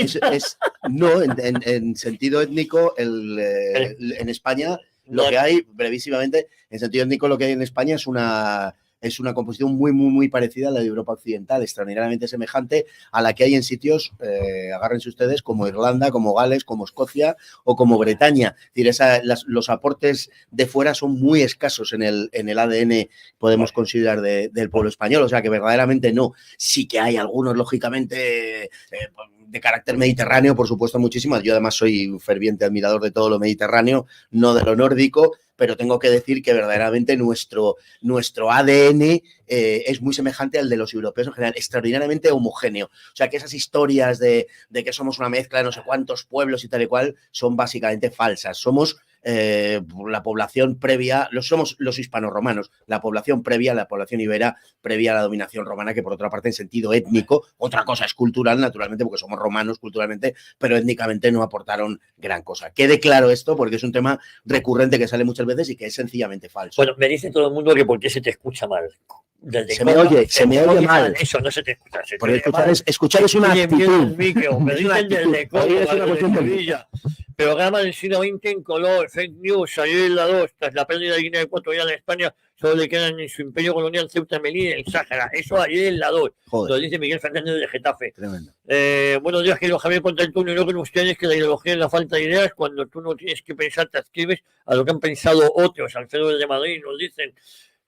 No, en sentido étnico, en España, lo que hay, brevísimamente, en sentido étnico, lo que hay en España es una composición muy, muy, muy parecida a la de Europa Occidental, extraordinariamente semejante a la que hay en sitios, agárrense ustedes, como Irlanda, como Gales, como Escocia o como Bretaña. Es decir, los aportes de fuera son muy escasos en el ADN, podemos considerar, del pueblo español. O sea, que verdaderamente no. Sí que hay algunos, lógicamente, de carácter mediterráneo, por supuesto, muchísimas. Yo además soy un ferviente admirador de todo lo mediterráneo, no de lo nórdico, pero tengo que decir que verdaderamente nuestro ADN es muy semejante al de los europeos en general, extraordinariamente homogéneo. O sea, que esas historias de que somos una mezcla de no sé cuántos pueblos y tal y cual son básicamente falsas. Somos la población previa, somos los hispanoromanos, la población previa, la población ibera previa a la dominación romana, que por otra parte en sentido étnico, otra cosa es cultural, naturalmente, porque somos romanos culturalmente, pero étnicamente no aportaron gran cosa. Quede claro esto, porque es un tema recurrente que sale muchas veces y que es sencillamente falso. Bueno, me dice todo el mundo que por qué se te escucha mal. Se me oye mal. Eso no se te escucha. Porque escuchar es una actitud. Me dicen desde Córdoba, programa del siglo XX en color, fake news, ayer en la 2, tras la pérdida de Guinea Ecuatorial en España, solo le quedan en su imperio colonial Ceuta, Melilla y el Sáhara. Eso ayer en la 2. Lo dice Miguel Fernández de Getafe. Tremendo. Buenos días, querido Javier, contra el túnel. No con ustedes que la ideología es la falta de ideas. Cuando tú no tienes que pensar, te adscribes a lo que han pensado otros. Alfredo de Madrid nos dicen.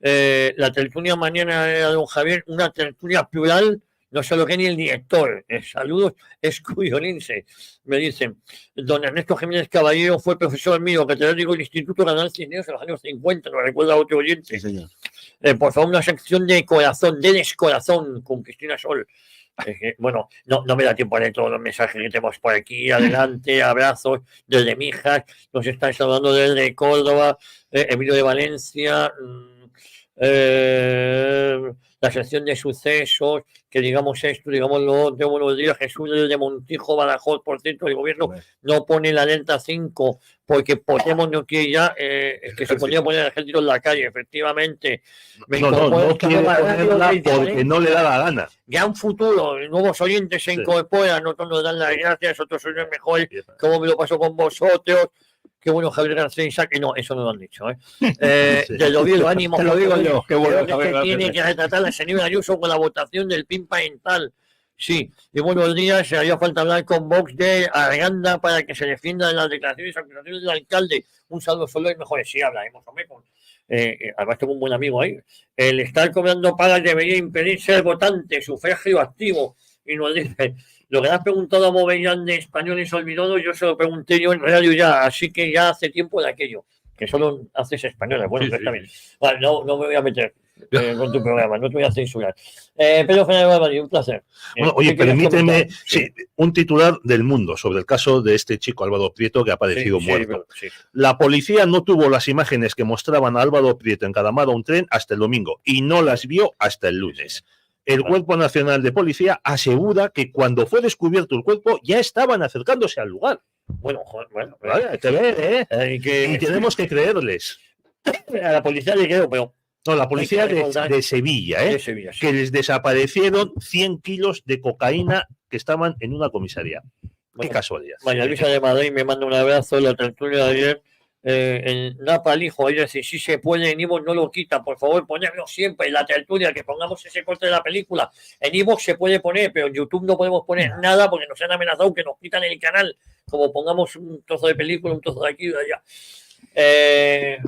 La tertulia mañana era don Javier, una tertulia plural, no sé lo que ni el director. Saludos, es cuyolense. Me dicen, don Ernesto Jiménez Caballero fue profesor mío, catedrático del Instituto Canal Cisneros en los años 50, lo recuerda otro oyente. Sí, señor. Por favor, una sección de corazón, de descorazón con Cristina Sol. Bueno, no me da tiempo a leer todos los mensajes que tenemos por aquí. Adelante, abrazos desde Mijas, nos están saludando desde Córdoba, Emilio de Valencia. La sección de sucesos, que digamos esto, digamos lo otro. Buenos días, Jesús desde Montijo, Badajoz. Por cierto, el gobierno no pone la alerta 5 porque Podemos no quiere ya, que se podría poner el ejército en la calle, efectivamente. No quiere ponerla porque no le da la gana. Ya un futuro, nuevos oyentes se incorporan, otros nos dan las gracias, otros son mejores, como me lo pasó con vosotros. Qué bueno, Javier García Isaac. No, eso no lo han dicho. Te lo digo, ánimo. Te lo digo yo. Qué bueno, Javier García. Tiene que retratar a la señora Ayuso con la votación del PIN parental. Sí. Y buenos días. Haría falta hablar con Vox de Arganda para que se defienda de las declaraciones y acusaciones del alcalde. Un saludo solo y mejores. Sí, hablaremos, hombre. Además, tengo un buen amigo ahí. El estar cobrando pagas debería impedir ser votante, sufragio activo. Y nos dice. Lo que has preguntado a Movellán de Españoles Olvidados, yo se lo pregunté yo en radio ya, así que ya hace tiempo de aquello, que solo haces españoles. Bueno, pues está bien. Vale, no me voy a meter. con tu programa, no te voy a censurar. Pedro Fernández Valdivia, un placer. Bueno, oye, permíteme un titular del Mundo sobre el caso de este chico Álvaro Prieto que ha aparecido muerto. Sí. La policía no tuvo las imágenes que mostraban a Álvaro Prieto encaramado a un tren hasta el domingo y no las vio hasta el lunes. El Cuerpo Nacional de Policía asegura que cuando fue descubierto el cuerpo ya estaban acercándose al lugar. Bueno, vale, hay que ver, y tenemos que creerles. A la policía le creo, pero... No, la policía de Sevilla, de Sevilla, sí. Que les desaparecieron 100 kilos de cocaína que estaban en una comisaría. Qué casualidad. María Luisa de Madrid me manda un abrazo, la tertulia de ayer. El Napalijo, ayer si se puede en Ivo no lo quita, por favor ponerlo siempre en la tertulia, que pongamos ese corte de la película. En Ivo se puede poner, pero en YouTube no podemos poner nada porque nos han amenazado que nos quitan el canal, como pongamos un trozo de película, un trozo de aquí y de allá.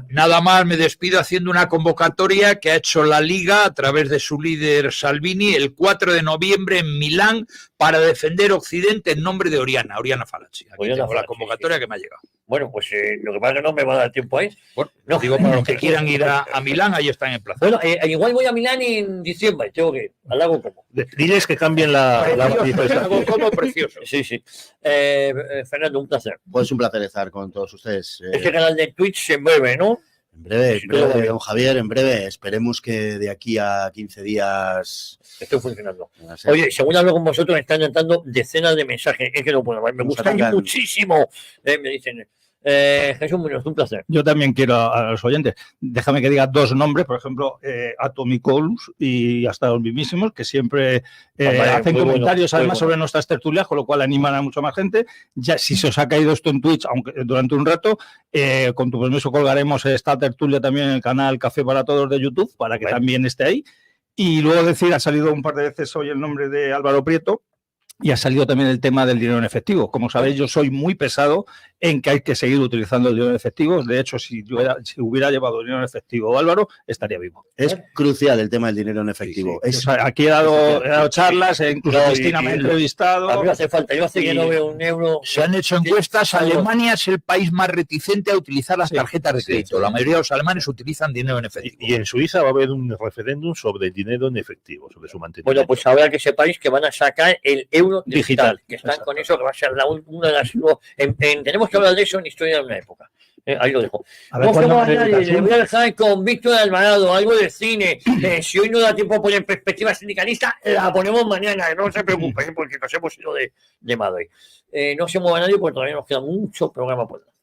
Nada más, me despido haciendo una convocatoria que ha hecho la Liga a través de su líder Salvini el 4 de noviembre en Milán para defender Occidente en nombre de Oriana Fallaci. Aquí tengo la convocatoria que me ha llegado. Bueno, pues lo que pasa es que no me va a dar tiempo ahí. Bueno, no, digo, para los que quieran ir a Milán, ahí están en plaza. Bueno, igual voy a Milán en diciembre, tengo que ir al Lago Como. Diles que cambien la Lago Como precioso. Sí. Fernando, un placer. Pues un placer estar con todos ustedes. Este canal de Twitch en breve, ¿no? En breve, don Javier, en breve. Esperemos que de aquí a 15 días... Estoy funcionando. Oye, según hablo con vosotros, me están entrando decenas de mensajes. Es que no puedo. Me gustan muchísimo. Me dicen... Jesús Muñoz, un placer. Yo también quiero a los oyentes, déjame que diga dos nombres, por ejemplo, Atomicous y hasta los mismísimos, que siempre hacen comentarios además sobre nuestras tertulias, con lo cual animan a mucha más gente. Ya si se os ha caído esto en Twitch, aunque durante un rato, con tu permiso colgaremos esta tertulia también en el canal Café para Todos de YouTube, para que también esté ahí. Y luego decir, ha salido un par de veces hoy el nombre de Álvaro Prieto, y ha salido también el tema del dinero en efectivo. Como sabéis, yo soy muy pesado en que hay que seguir utilizando el dinero en efectivo. De hecho, si hubiera llevado dinero en efectivo Álvaro, estaría vivo. Es crucial el tema del dinero en efectivo. Sí. O sea, aquí he dado charlas, incluso Cristina me ha entrevistado. A mí hace falta, yo hace que no veo un euro. Se han hecho encuestas. Alemania es el país más reticente a utilizar las tarjetas de crédito. La mayoría de los alemanes utilizan dinero en efectivo. Y en Suiza va a haber un referéndum sobre el dinero en efectivo, sobre su mantenimiento. Bueno, pues habrá que sepáis que van a sacar el euro digital, que están con eso, que va a ser una de las... tenemos que hablar de eso en Historia de una época. Ahí lo dejo. No se va a nadie, le voy a dejar con Víctor Alvarado, algo de cine. Si hoy no da tiempo a poner perspectiva sindicalista, la ponemos mañana, no se preocupen, porque nos hemos ido de Madrid. No se mueva nadie porque todavía nos queda mucho programa por delante.